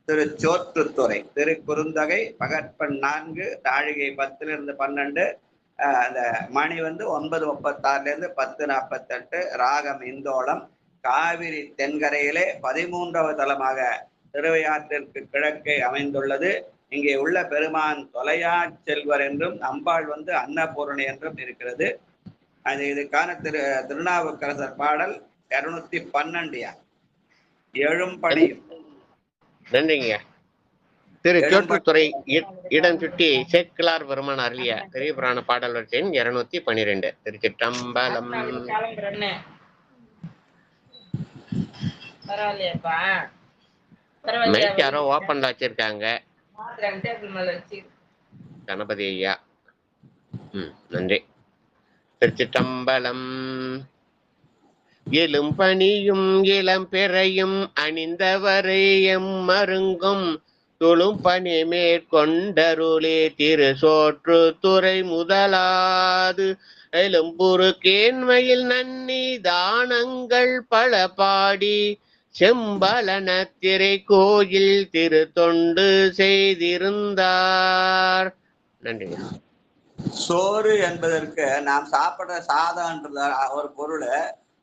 திருச்சோற்றுத்துறை, திருக்குறுந்தொகை, பகற்பெண் 4, நாழிகை 10-12, அந்த மணி 9:36 10:48, ராகம் இந்தோளம், காவிரி தென்கரையிலே 13வது தலமாக திருவையாற்றிற்கு கிழக்கே அமைந்துள்ளது. இங்கே உள்ள பெருமான் தொலையா செல்வர் என்றும் அம்பாள் அன்னபூரணி என்றும் இருக்கிறது. அது இதுக்கான திருநாவுக்கரசர் பாடல் 212 எழும் பணியும். நன்றிங்க. திரு சோற்றுத்துறை இடம் சுட்டி சேக்கிழார் பெருமான் அருளிய பெரிய புராண பாடல் வரிசை 212. திருச்சிற்றம்பலம். மைக் யாரோ ஓப்பன்ல வச்சிருக்காங்க. கணபதி ஐயா. நன்றி. திருச்சிற்றம்பலம். எழும் பணியும் இளம் பிறையும் அணிந்தவரை எம்மருங்கும் தொழும் பணி மேற்கொண்டருளே திரு சோற்று துறை முதலாது எழும்புரு கேண்மையில் நன்னி தானங்கள் பல பாடி செம்பலன திரை கோயில் திரு தொண்டு செய்திருந்தார். நன்றி. சோறு என்பதற்கு நாம் சாப்பிடுற சாதம்ன்ற ஒரு பொருள்,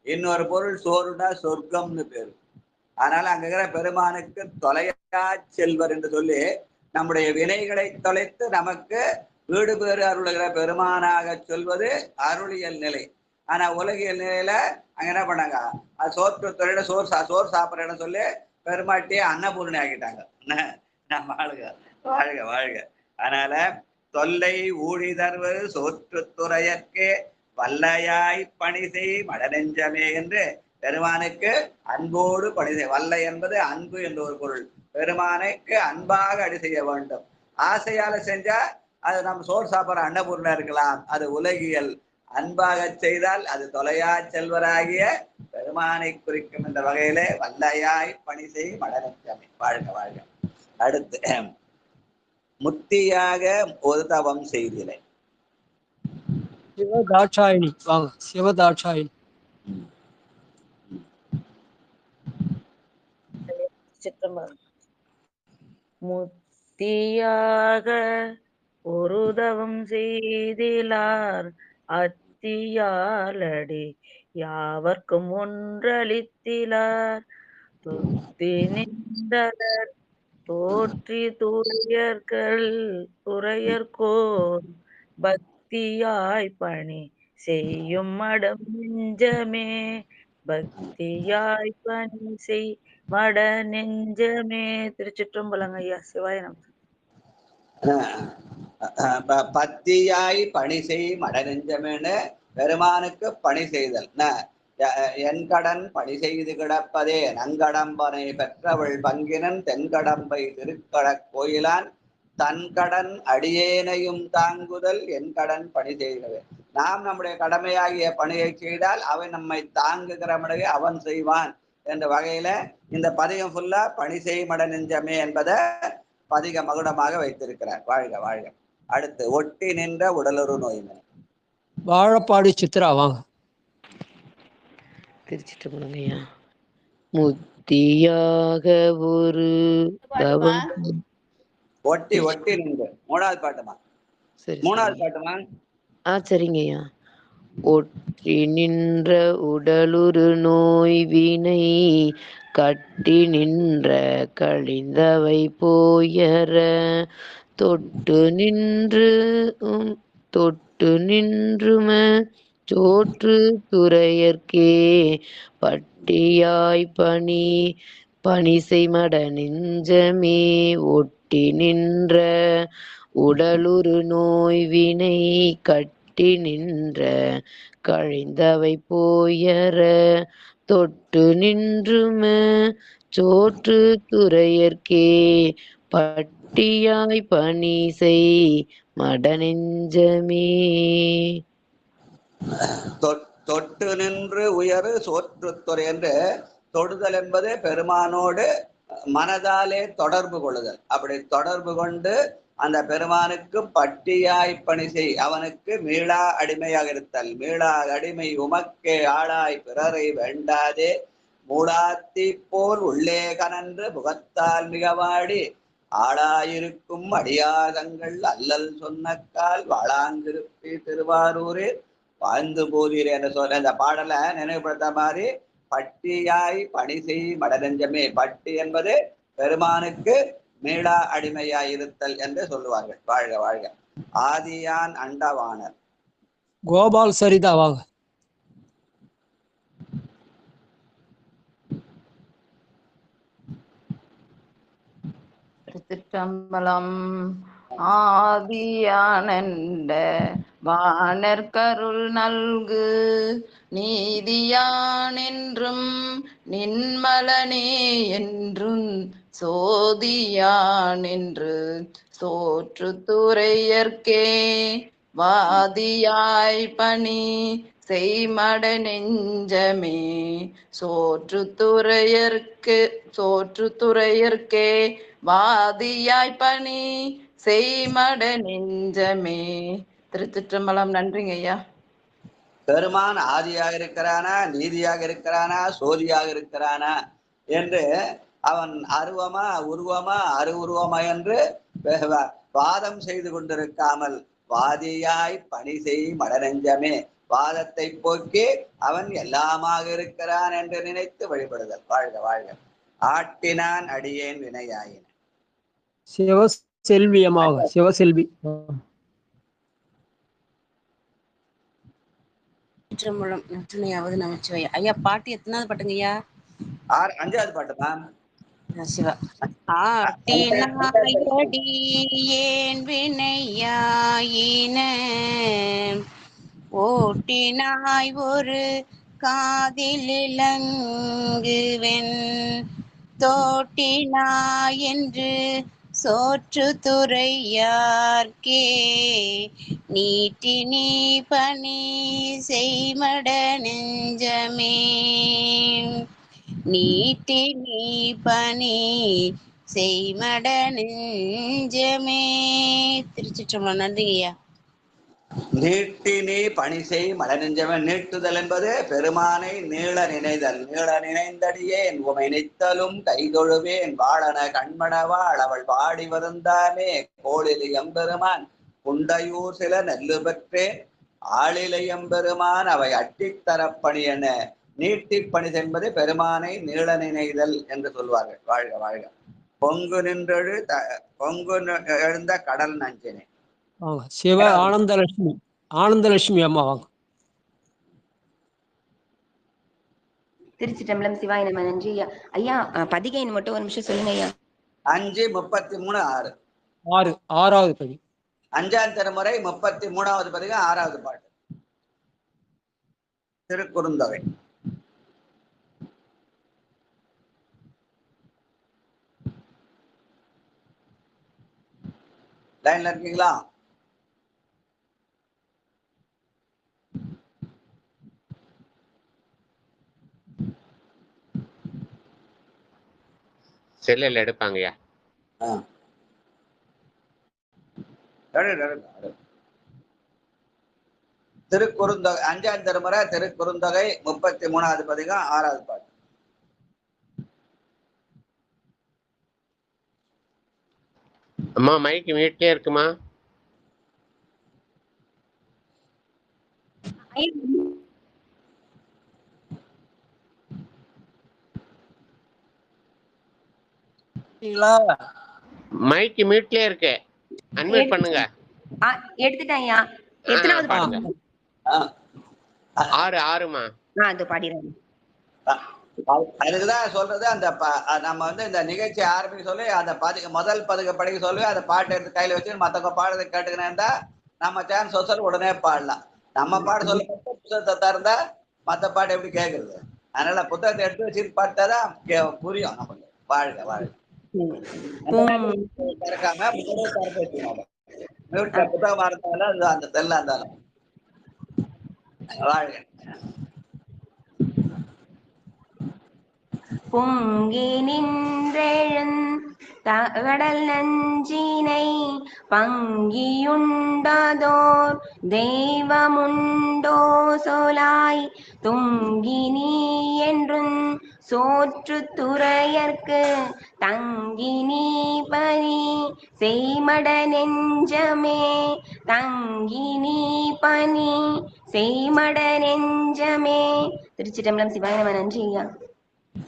இன்னொரு பொருள் சோறுனா சொர்க்கம்னு பேரு. அதனால அங்க இருக்கிற பெருமானுக்கு தொலையா செல்வர் என்று சொல்லி நம்முடைய வினைகளை தொலைத்து நமக்கு வீடு பேறு அருளுகிற பெருமானாக சொல்வது அருளியல் நிலை. ஆனா உலகியல் நிலையில அங்க என்ன பண்ணாங்க, அது சோற்று தொழில சோறு சாப்பிட்ற இடம் சொல்லி பெருமாட்டியே அன்னபூர்ணி ஆக்கிட்டாங்க. நம்ம வாழ்க வாழ்க வாழ்க. அதனால தொல்லை ஊழி தருவது சோற்றுத்துறையற்கே வல்லையாய் பணி செய் மடநெஞ்சமே என்று பெருமானுக்கு அன்போடு பணி செய். வல்லை என்பது அன்பு என்ற ஒரு பொருள். பெருமானுக்கு அன்பாக அடி செய்ய வேண்டும். ஆசையால செஞ்சா அது நம்ம சோறு சாப்பிட்ற அன்னபூர்ணா இருக்கலாம், அது உலகியல். அன்பாக செய்தால் அது தொலையா செல்வராகிய பெருமானை குறிக்கும் என்ற வகையிலே வல்லையாய் பணி செய் மடநெஞ்சமே. வாழ்க வாழ்க. அடுத்து முத்தியாக ஒரு தவம் செய்திலை. சிவதாட்சாயினி. வாங்க, சிவதாட்சாயினி. முத்தியாக ஒரு தவம் செய்திலார் அத்தியாலடி யாவர்க்கும் ஒன்றளித்திலார் தொத்தி நின்றனர் தோற்றி துறையர்கோர் பக்தியாய் பணி செய்யும் மடம் நெஞ்சமே. பக்தியாய் பணி செய் மட நெஞ்சமே. திருச்சிற்றம்பலம் ஐயா. சிவாய நம. பத்தியாய் பணி செய் மட நெஞ்சமேன்னு பெருமானுக்கு பணி செய்தல். என் கடன் பணி செய்து கிடப்பதே நங்கடம்பனை பெற்றவள் பங்கினன் தென்கடம்பை திருக்கடக் கோயிலான் தன் கடன் அடியேனையும் தாங்குதல் என் கடன் பணி செய்கிறது. நாம் நம்முடைய கடமையாகிய பணியை செய்தால் அவன் நம்மை தாங்குகிறவனையே அவன் செய்வான் என்ற வகையில இந்த பதிகம் ஃபுல்லா பணி செய் மட நெஞ்சமே என்பதை பதிக மகுடமாக வைத்திருக்கிறார். வாழ்க வாழ்க. அடுத்து ஒட்டி நின்ற உடலுறு நோய்மை. வாழப்பாடி சித்ரா. வாங்க. திருச்சிற்றம்பலங்கய்யா. முத்தியாக ஒரு தவம். ஒட்டி ஒட்டி நின்று 3வது பாட்டுமா? சரி, 3வது பாட்டுமா? சரிங்கய்யா. ஒற்றி நின்ற உடலுறு நோய் வினை கட்டி நின்ற கழிந்தவை போயற தொட்டு நின்றும சோற்று துறையர்க்கே பட்டியாய் பணிசை மட நெஞ்சமே. ஒட்டி நின்ற உடலுறு நோய் வினை கட்டி நின்ற கழிந்தவை போயற தொட்டு நின்றும சோற்று துறையர்க்கே பட்டியாய் பணிசை மட நெஞ்சமே. தொட்டு நின்று உயரு சோற்றுத்துறை என்று தொடுதல் என்பது பெருமானோடு மனதாலே தொடர்பு கொள்ளுதல். அப்படி தொடர்பு கொண்டு அந்த பெருமானுக்கு பட்டியாய் பணி செய், அவனுக்கு மீளா அடிமையாக இருத்தல். மீளா அடிமை உமக்கே ஆளாய் பிறரை வேண்டாதே மூடாத்தி போல் உள்ளே கனன்று முகத்தால் மிகவாடி ஆளாயிருக்கும் அடியாதங்கள் அல்லல் சொன்னக்கால் வாழாங்கிருப்பி திருவாரூரே வாழ்ந்து போதீரே என்று சொல்ல இந்த பாடலை நினைவுபடுத்த மாதிரி பட்டியாய் பணி செய் மடநெஞ்சமே. பட்டி என்பது பெருமானுக்கு மீளா அடிமையாய் இருத்தல் என்று சொல்லுவார்கள். வாழ்க வாழ்க. ஆதியான் அண்டவாணர். கோபால் சரிதா வாங்க. திருச்சிற்றம்பலம். ஆதியானண்ட வானர்கருள் நல்கு நீதியானென்றும் நின்மலனே என்றும் சோதியானென்று சோற்றுத்துறையர்க்கே வாதியாய் பணி செய்மட நெஞ்சமே சோற்றுத்துறையர்க்கே வாதியாய் பணி செய்மட நெஞ்சமே. திருச்சிற்றம்பலம். நன்றிங்க ஐயா. பெருமான் ஆதியாக இருக்கிறானா, நீதியாக இருக்கிறானா, சோதியாக இருக்கிறானா என்று அவன் அருவமா உருவமா அருவுருவமா என்று வாதம் செய்து கொண்டிருக்காமல் வாதியாய் பணி செய் மடநெஞ்சமே, வாதத்தை போக்கி அவன் எல்லாமாக இருக்கிறான் என்று நினைத்து வழிபடுதல். வாழ்க வாழ்க. ஆட்டினான் அடியேன் வினையாயின. சிவசெல்வியமாக. சிவசெல்வி. திருச்சிற்றம்பலம். நற்றுணையாவது நமச்சிவாய. ஐயா பாட்டு எத்தனாவது பாட்டுங்க ஐயா? 5வது பாட்டுமா? சிவா. ஆட்டினாயடி ஏன் வினையாயின ஓட்டினாய் ஒரு காதிலிலங்குவென் தோட்டினாய் என்று சோற்றுத்துறையார்க்கே நீட்டி நீ பணி செய்மட நெஞ்சமே நீட்டி நீ பணி செய்மட நெஞ்சமே. திருச்சிற்றம்பலம். நன்றிங்கய்யா. நீட்டி நீ பணி செய் மடநெஞ்சமே. நீட்டுதல் என்பது பெருமானை நீள நினைதல். நீள நினைந்தடியேன் உமை நித்தலும் கைதொழுவேன் வாழன கண்மணவாள் அவள் பாடி வருந்தாமே கோளிலி எம்பெருமான் குண்டையூர் சில நெல்லு பெற்றேன் ஆளிலை எம்பெருமான் அவை அட்டித்தரப்பணி என நீட்டி பணி என்பது பெருமானை நீள நினைதல் என்று சொல்வார்கள். வாழ்க வாழ்க. பொங்கு எழுந்த கடல் நஞ்சினே. சிவ ஆனந்தலட்சுமி. ஆனந்தலட்சுமி அம்மா வாங்க. திருச்சிற்றம்பலம். சிவாய நம. நன்றி ஐயா. ஐயா பதிகை மட்டும் ஒரு நிமிஷம் சொல்லுங்க ஐயா. 5:33 6. 6வது பதி. 5ஆம் திருமுறை 33வது பதிகை 6வது பாட்டு. திருக்குறுந்தொகை. லைன்ல இருக்கீங்களா? செல்லில் எடுப்பாங்கய்யா. திருக்குறுந்தொகை 5ஆம் திருமுறை திருக்குறுந்தொகை 33வது பதிகம் 6வது பாட்டு. அம்மா மைக் மியூட்லயே இருக்குமா? மைக் மியூட்லயே இருக்கு. அன்மியூட் பண்ணுங்க. எடுத்துட்டேன் ஐயா. எத்தனாவது பாடுங்க? 6மா? அது பாடிறேன். அதுக்குதான் சொல்றது. அந்த நம்ம இந்த நிகழ்ச்சி ஆரம்பிக்க சொல்லி அந்த முதல் பதிக படிக்க சொல்லி அந்த பாட்டை எடுத்து கையில வச்சு மத்தவங்க பாடுறதை கேட்டுக்கினா நம்ம சான்ஸ் சொசல் உடனே பாடலாம். நம்ம பாட சொல்ல புத்தகத்தை திறந்தா மத்த பாட்டு எப்படி கேட்கறது? அதனால புத்தகத்தை எடுத்து வச்சு பார்த்தாதான் புரியும் நமக்கு. வாழ்க வாழ்க. திறக்காம புத்தகமா இருந்தாலும் அந்த செல்லா இருந்தாலும் வாழ்க. பொங்கி நின்றெழுந் கடல் நஞ்சினை பங்கியுண்டதோர் தெய்வமுண்டோ சொலாய் துங்கி நீ என்றும் சோற்று துறையர்க்கு தங்கி நீ பணி செய்மட நெஞ்சமே தங்கி நீ பணி செய்மட நெஞ்சமே. திருச்சிட்டம்பலம். சிவாய நம. நன்றி ஐயா.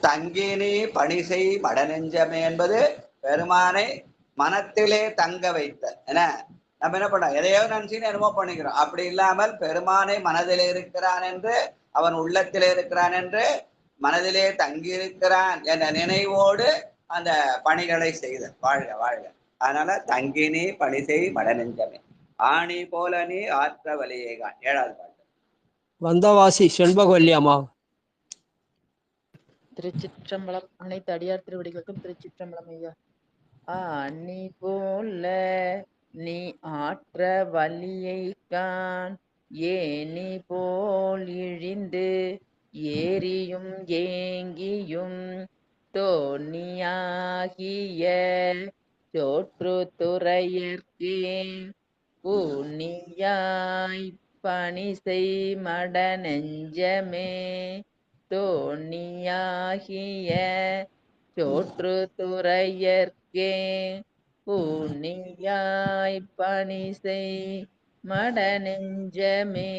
தங்கினி பணிசை மடநெஞ்சமே என்பது பெருமானை மனத்திலே தங்க வைத்தல். என்ன நம்ம என்ன பண்ணோம், எதையோ நினைச்சுன்னு என்னமோ பண்ணிக்கிறோம். அப்படி இல்லாமல் பெருமானை மனதிலே இருக்கிறான் என்று, அவன் உள்ளத்திலே இருக்கிறான் என்று, மனதிலே தங்கி இருக்கிறான் என்ற நினைவோடு அந்த பணிகளை செய்தல். வாழ்க வாழ்க. அதனால தங்கினி பணிசை மடநெஞ்சமே ஆணி போல நீ ஆற்ற வலியேகான். 7வது பாட்டு. வந்தவாசி செண்பகவல்லி அம்மா. திருச்சிற்றம்பலம். அனைத்து அடியார் திருவடிகளுக்கும் திருச்சிற்றம்பலம் ஐயா. நீ போல நீ ஆற்ற வலியை கான் ஏனி போல் இழிந்து ஏரியும் ஏங்கியும் தோணியாகிய சோற்று துறையர்க்கே பூனியாய் பணிசை மட நெஞ்சமே தோணியாகிய சோற்று துறையர்க்கே பூனியாய் பணிசை மட நெஞ்சமே.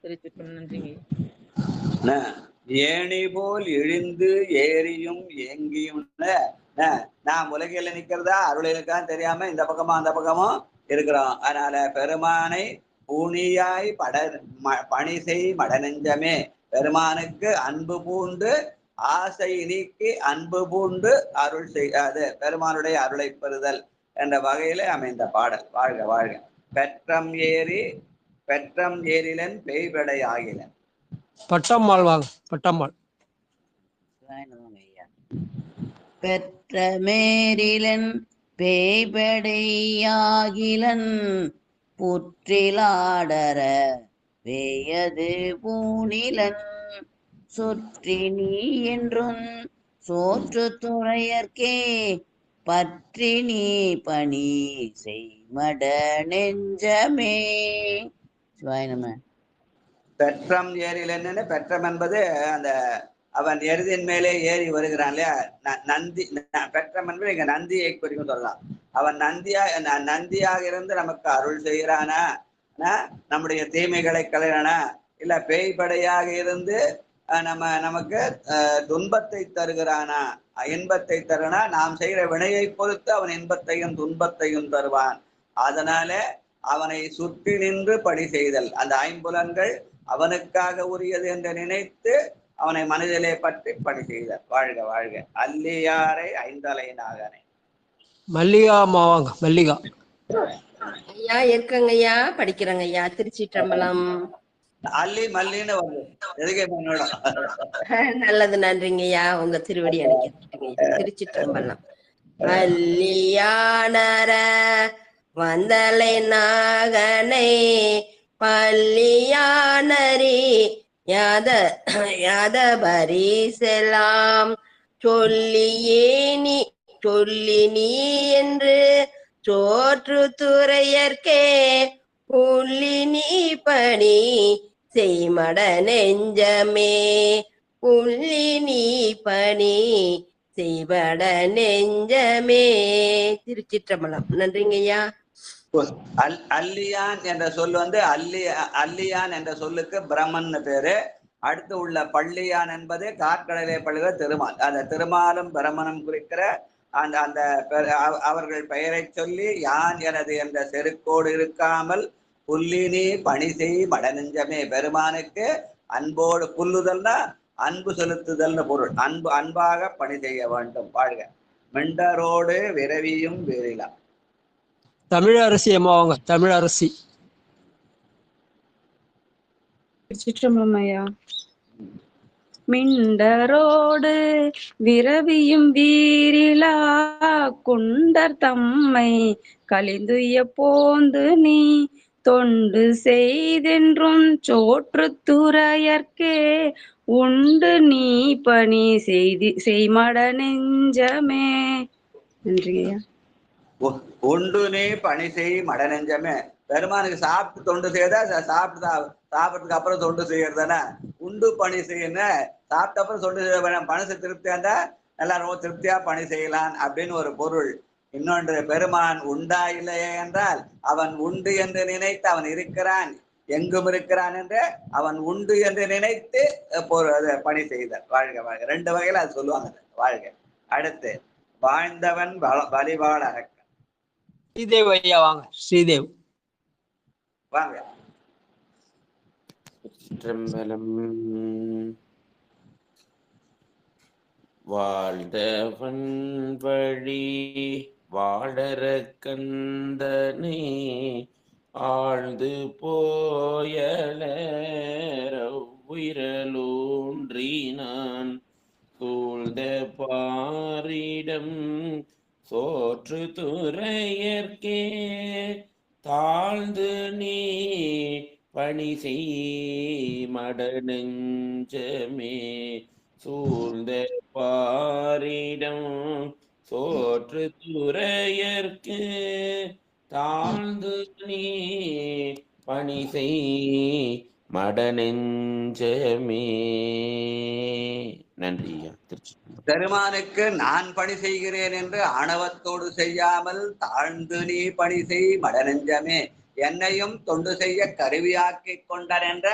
திருச்சிற்றம்பலம். நன்றிங்க. ஏணி போல் இழிந்து ஏரியும் ஏங்கியும் நான் உலகில நிக்கிறதா அருளிலுக்கான்னு தெரியாம இந்த பக்கமும் அந்த பக்கமும் இருக்கிறோம். அதனால பெருமானை பூனியாய் பணிசை மடநெஞ்சமே, பெருமானுக்கு அன்பு பூண்டு ஆசை நீக்கி அன்பு பூண்டு அருள் செய்யாது பெருமானுடைய அருளை பெறுதல் என்ற வகையில அமைந்த பாடல். வாழ்க வாழ்க. பெற்றம் ஏரிலன் பேய்படை ஆகிலன். பட்டம்மாள் வாங்க. பட்டம்மாள். பெற்ற மேரிலன் பேய்படையாகிலன் புற்றிலாடர வேயது பூணிலன் சொற்றி நீ என்றும் சோற்று துறையர்க்கே பற்றி நீ பணி செய்மட நெஞ்சமே. சிவாய நம. பெற்றம் ஏரிலன்னு, பெற்றம் என்பது அந்த அவன் எருதின் மேலே ஏறி வருகிறான் இல்லையா, நந்தி. பெற்றம் என்பது இங்க நந்தியை குறிக்கும் சொல்லலாம். அவன் நந்தியாக இருந்து நமக்கு அருள் செய்கிறானா, நம்முடைய தீமைகளை களைறானா, இல்ல பேய்படையாக இருந்து நமக்கு துன்பத்தை தருகிறானா, இன்பத்தை தருனா. நாம் செய்கிற வினையை பொறுத்து அவன் இன்பத்தையும் துன்பத்தையும் தருவான். அதனால அவனை சுற்றி நின்று பணி செய்தல், அந்த ஐம்புலன்கள் அவனுக்காக உரியது என்று நினைத்து அவனை மனதிலே பற்றி பணி செய்தல். வாழ்க வாழ்க. அல்லியாரை ஐந்தலை நாகனை. மல்லிகா அம்மா வாங்க. மல்லிகா. ஐயா இருக்கங்க ஐயா, படிக்கிறங்க ஐயா. திருச்சிற்றம்பலம். அல்லி மல்லின்னு வந்து எதுக்கே பண்ணோட. நல்லது, நன்றிங்க ஐயா. உங்க திருவடி எனக்கு. திருச்சிற்றம்பலம். அல்லியானர வந்தலை நாகனை பள்ளியானரி யாத பரிசெல்லாம் சொல்லி நீ என்று சோற்று துறையர்க்கே புள்ளி நீ பணி செய்மட நெஞ்சமே புள்ளி நீ பணி செய்மட நெஞ்சமே. திருச்சிற்றம்பலம். நன்றிங்க ஐயா. அல்லியான் என்ற சொல் வந்து அல்லியான் என்ற சொல்லுக்கு பிரம்மன் பேரு. அடுத்து உள்ள பள்ளியான் என்பது காற்கடலை பழுகிற திருமால். அந்த திருமாலும் பிரம்மனும் குறிக்கிற அந்த அவர்கள் பெயரை சொல்லி யான் எனது என்ற செருக்கோடு இருக்காமல் புல்லினி பணி செய் மடநெஞ்சமே, பெருமானுக்கு அன்போடு புல்லுதல்னா அன்பு செலுத்துதல்னு பொருள். அன்பாக பணி செய்ய வேண்டும். வாழ்க. மிண்டரோடு விரவியும் வேறிலா. தமிழரசி அம்மா வாங்க. தமிழரசி. சிற்றம்பலம் ஐயா. மிண்டரோடு விரவியும் வீரிலா குண்டர் தம்மை கலிந்துய போந்து நீ தொண்டு செய்தென்றும் சோற்று துறையர்க்கே உண்டு நீ பணி செய்மட நெஞ்சமே. நன்றிங்கய்யா. உண்டு நீ பணி செய் மட நெஞ்சமே. பெருமானுக்கு சாப்பிட்டு தொண்டு செய்யறதா, சாப்பிட்டதுக்கு அப்புறம் தொண்டு செய்யறதானே? உண்டு பணி செய்யணும், சாப்பிட்ட அப்புறம் தொண்டு செய்ய வேணாம். மனசு திருப்தியா இருந்தா நல்லா ரொம்ப திருப்தியா பணி செய்யலாம் அப்படின்னு ஒரு பொருள். இன்னொன்று, பெருமான் உண்டா இல்லையே என்றால் அவன் உண்டு என்று நினைத்து அவன் இருக்கிறான், எங்கும் இருக்கிறான் என்று அவன் உண்டு என்று நினைத்து பணி செய்தார். வாழ்க வாழ்க. ரெண்டு வகையில அது சொல்லுவாங்க. வாழ்க. அடுத்து, வாழ்ந்தவன் வழிபாடு அரக்க. ஸ்ரீதேவ் ஐயா வாங்க. ஸ்ரீதேவ் வாங்க. சிற்றம்பலம். வாழ்ந்தவன் வழி வாழற கந்தனே ஆழ்ந்து போயலூன்றினான் சூழ்ந்த பாரிடம் சோற்று துறையற்கே தாழ்ந்து நீ பணி செய் மட நெஞ்சமே சூழ்ந்த பாரிடம் சோற்று துறையற்கு தாழ்ந்து நீ பணி செய் மட நெஞ்சமே. நன்றி ஐயா. திருச்சி. பெருமானுக்கு நான் பணி செய்கிறேன் என்று ஆணவத்தோடு செய்யாமல் தாழ்ந்து நீ பணி செய் மடநெஞ்சமே, என்னையும் தொண்டு செய்ய கருவியாக்கிக் கொண்டார் என்ற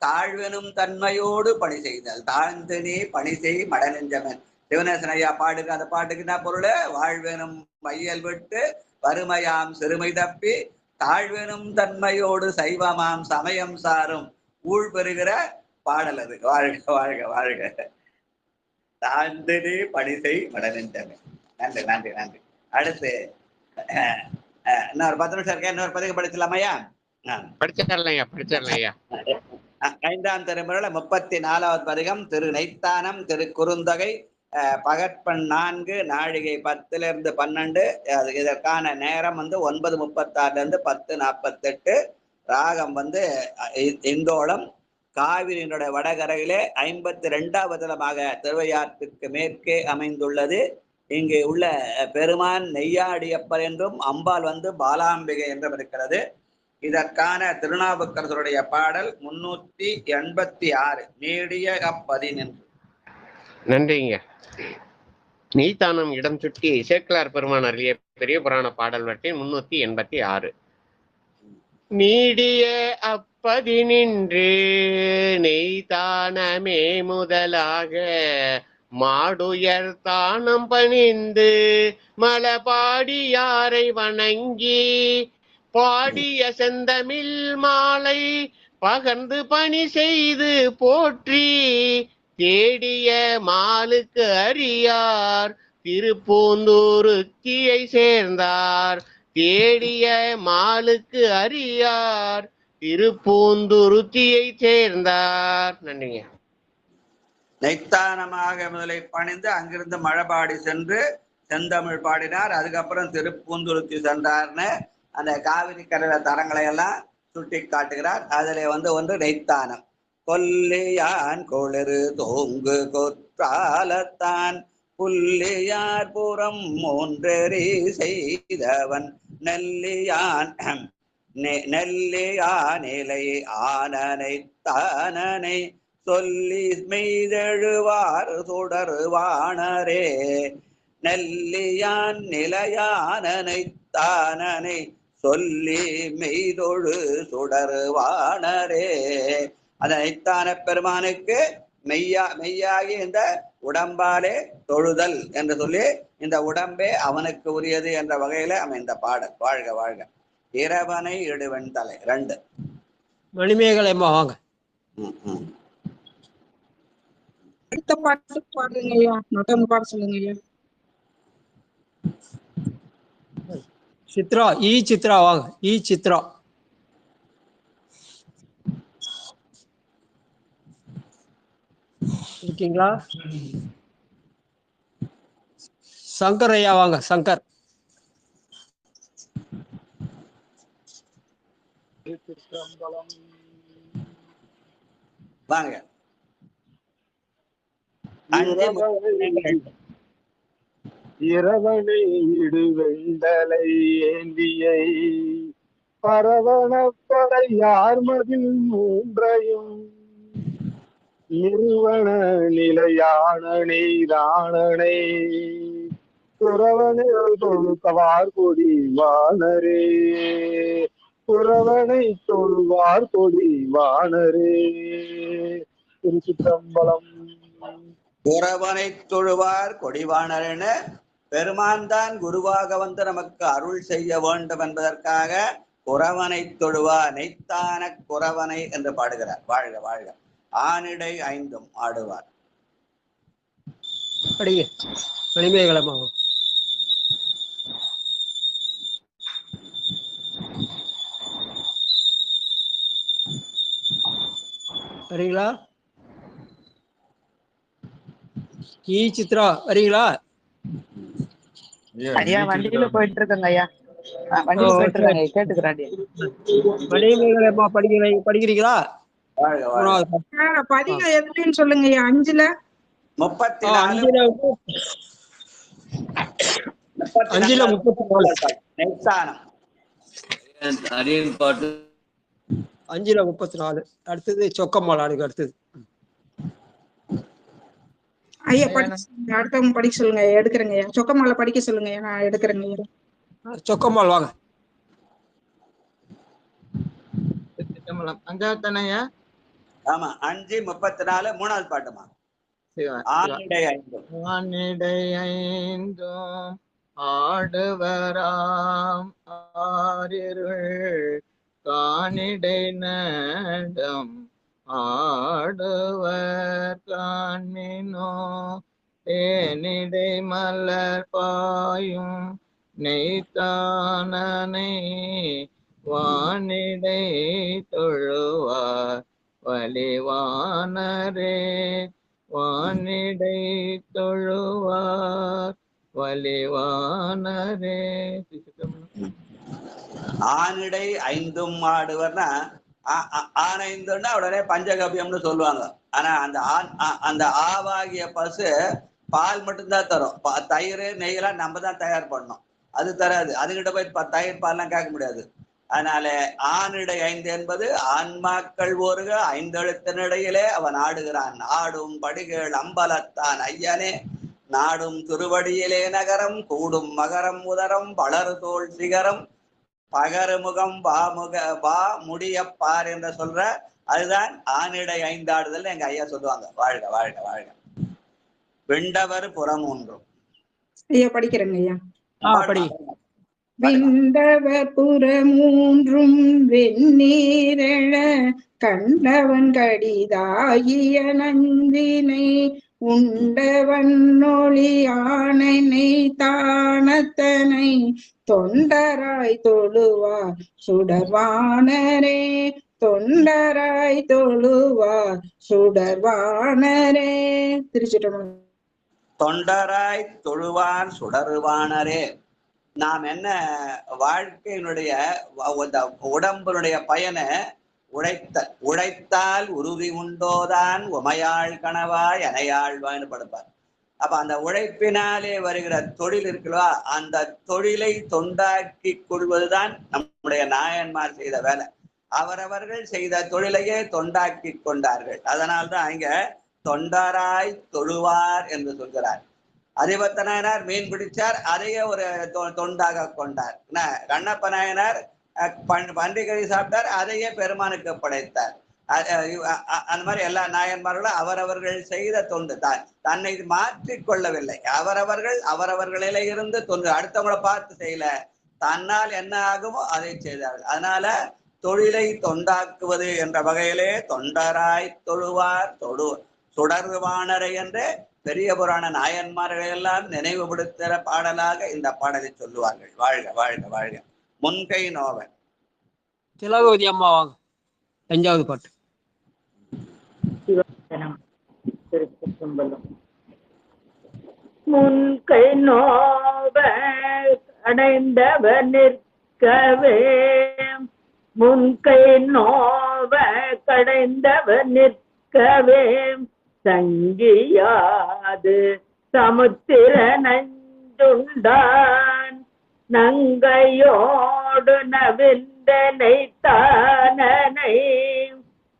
தாழ்வெனும் தன்மையோடு பணி செய்தல். தாழ்ந்து நீ பணி செய் மடநெஞ்சமன். சிவநேசன் ஐயா பாடுக்கு அந்த பாட்டுக்கு என்ன பொருள்? வாழ்வெனும் மையல் விட்டு வறுமையாம் சிறுமை தப்பி தாழ்வெனும் தன்மையோடு சைவமாம் சமயம் சாரும் ஊழ் பெறுகிற பாடல் அது. வாழ்க வாழ்க வாழ்க. தாழ்ந்து நீ பணி செய் மடநெஞ்சமே. நன்றி நன்றி நன்றி. அடுத்து இன்னொரு 10 நிமிஷம் இருக்கேன். இன்னொரு பதிவு படிச்சலாமையா? படிச்சிடலையா? 5ஆம் திருமுறையில 34வது பதிகம் திரு நைத்தானம் திரு குறுந்தொகை பகற்பன் 4 நாழிகை 10 - 12. இதற்கான நேரம் 9:36 - 10:48. ராகம் இந்தோளம். காவிரியினுடைய வடகரையிலே 52வது தலமாக திருவையாற்றுக்கு மேற்கே அமைந்துள்ளது. இங்கு உள்ள பெருமான் நெய்யாடியப்பர் என்றும் அம்பாள் பாலாம்பிகை என்றும் இருக்கிறது. இதற்கான திருநாவுக்கரசருடைய பாடல் 386 நீடிய அப்பதினின்று. நன்றிங்க. நெய்த்தானம் இடம் சுட்டி சேக்கிழார் பெருமான் அருளிய பெரிய புராண பாடல் வரிசை 386. நீடிய அப்பதினின்று நெய்தானமே முதலாக மாடுயர் தானம் பணிந்து மலபாடியாரை வணங்கி பாடிய செந்தமிழ் மாலை பகர்ந்து பணி செய்து போற்றி தேடிய மாலுக்கு அறியார் திருப்பூந்தூருத்தியை சேர்ந்தார். தேடிய மாலுக்கு அறியார் திருப்பூந்துருத்தியை சேர்ந்தார். நன்றிங்க. நெய்த்தானமாக முதலை பணிந்து அங்கிருந்து மழபாடி சென்று செந்தமிழ் பாடினார். அதுக்கப்புறம் திருப்பூந்துருத்தி சென்றார்னு அந்த காவிரி கரையில தரங்களை எல்லாம் சுட்டி காட்டுகிறார். அதுல ஒன்று நெய்த்தானம். கொல்லியான் கொளிரு தோங்கு கொற்றாலத்தான் புல்லியார் புறம் 3 செய்தவன் நெல்லியான் நிலை ஆனனை தானனை சொல்லி மெய்தெழுவார் தொடருவானரே. நெல்லியான் நிலையானனை தானனை சொல்லி மெய்தொழு சுடருவானரே. அந்த நைத்தான பெருமானுக்கு மெய்யாகி இந்த உடம்பாலே தொழுதல் என்று சொல்லி இந்த உடம்பே அவனுக்கு உரியது என்ற வகையில அமைந்த பாடல். வாழ்க வாழ்க. இரவனை இடுவன் தலை 2. மணிமேகலை வாங்க. அடுத்த பாட்டு பாடுங்க ஐயா. மொத்தம் பாட சொல்லுங்க ஐயா. சித்ரா சித்ரா வாங்க. சித்ரா இருக்கீங்களா? சங்கர் ஐயா வாங்க. சங்கர் வாங்க. இரவனை இடுவெண்டலை ஏந்தியை பரவணப்படை யார் மதில் மூன்றையும் நிறுவன நிலையான நீராணனை துறவனில் தொழுக்கவார் கொடி வானரே துறவனை தொழுவார் கொடி வானரே. திருச்சிற்றம்பலம். துறவனை தொழுவார் கொடிவானர்னு பெருமான் தான் குருவாக வந்து நமக்கு அருள் செய்ய வேண்டும் என்பதற்காக குறவனை தொழுவார் நெய்த்தான குறவனை என்று பாடுகிறார். வாழ்க வாழ்க. ஆனிடை ஐந்தும் ஆடுவார். மணிமேகலமாகும். வரீங்களா? சித்ரா வரீங்களா? ஐயா வண்டியில போயிட்டு இருக்கங்க ஐயா. வண்டியில போயிட்டு இருக்காங்க, கேட்டுக்கிறாங்க. மணிமேகலமா படிக்கிறீங்களா? பதிக எதுன்னு சொல்லுங்க ஐயா. 5ல 34 பாட்டு 5ல 34. அடுத்தது சொக்கம்மாளானுக்கு அடுத்தது. ஐயா படிக்க அடுத்தவங்க படிக்க சொல்லுங்க. எடுக்கிறேங்க ஐயா. சொக்கம்மாளை படிக்க சொல்லுங்க ஐயா. நான் எடுக்கிறேங்க ஐயா. சொக்கம்மாள் வாங்க. 5வது தானேயா? ஆமா 5:34 3வது பாட்டுமா. ஆனிடை ஐந்தும் ஆடுவராம் ஆரிருள் காணிடை நடம் ஆடுவர் காண்மினோ தேனிடை மலர் பாயும் நெய்த்தானனை வானிடை தொழுவார் வலிவானரே வானிடை தொழுவார் வலிவானரே. ஆனிடை ஐந்தும் ஆடுவர்னா ஆனைந்துன்னா உடனே பஞ்சகவ்யம்னு சொல்லுவாங்க. ஆனா அந்த ஆவாகிய பசு பால் மட்டும்தான் தரும். தயிர் நெய்யெல்லாம் நம்ம தான் தயார் பண்ணணும். அது தராது. அதுகிட்ட போய் தயிர் பால்லாம் கேட்க முடியாது. அதனால ஆனிடை 5 என்பது ஆன்மாக்கள் ஒருக 5 எழுத்தினிடையிலே அவன் ஆடுகிறான். ஆடும் படிகள் அம்பலத்தான் ஐயனே நாடும் திருவடியிலே நகரம் கூடும் மகரம் உதரம் வளரு தோல் சிகரம் பகருமுகம் வா முடியப்பார் என்று சொல்ற அதுதான் ஆனிடை 5 ஆடுதல் எங்க ஐயா சொல்லுவாங்க. வாழ்க வாழ்க வாழ்க. வெண்டவர் புறமூன்றும் ஐயா படிக்கிறேங்க ஐயா. விண்டவர் புறமூன்றும் வெந்நீரெழ கண்டவன் கடிதாகிய நந்தினை உண்டவன் ஒளி ஆணை தானத்தனை தொண்டராய் தொழுவார் சுடர்வானரே தொண்டராய் தொழுவார் சுடர்வானரே. திருச்சிற்றம்பலம். தொண்டராய் தொழுவார் சுடர்வானரே. நாம் என்ன வாழ்க்கையினுடைய உடம்பினுடைய பயனை உழைத்தால் உறுதி உண்டோதான் உமையாள் கணவாய் அணையாழ்வான்னு படுப்பார். அப்ப அந்த உழைப்பினாலே வருகிற தொழில் இருக்குல்வா, அந்த தொழிலை தொண்டாக்கி கொள்வதுதான் நம்முடைய நாயன்மார் செய்த வேலை. அவரவர்கள் செய்த தொழிலையே தொண்டாக்கி கொண்டார்கள். அதனால்தான் இங்க தொண்டராய் தொழுவார் என்று சொல்கிறார். அதிபத்த நாயனார் மீன் பிடிச்சார், அதையே ஒரு தொண்டாக கொண்டார். கண்ணப்ப நாயனார் பன்றிக்கறி சாப்பிட்டார், அதையே பெருமானுக்கு படைத்தார். அந்த மாதிரி எல்லா நாயன்மார்களும் அவரவர்கள் செய்த தொண்டு தன்னை மாற்றிக் கொள்ளவில்லை. அவரவர்களிலே இருந்து தொண்டு அடுத்தவங்களை பார்த்து செய்யல, தன்னால் என்ன ஆகுமோ அதை செய்தார்கள். அதனால தொழிலை தொண்டாக்குவது என்ற வகையிலே தொண்டராய் தொழுவார் சுடர்வானரை என்று பெரிய புராண நாயன்மார்கள் எல்லாம் நினைவுபடுத்துகிற பாடலாக இந்த பாடலை சொல்லுவார்கள். வாழ்க வாழ்க வாழ்க. முன்கை நோவன். திலகவதி அம்மா வாங்க. 5வது பாட்டு. முன்கை நோவ அடைந்தவர் நிற்கவே முன்கை நோவ கடைந்தவர் நிற்கவே சங்கியாது சமுத்திர நஞ்சுண்டான் நங்கையோடு நவிந்தனை தானனை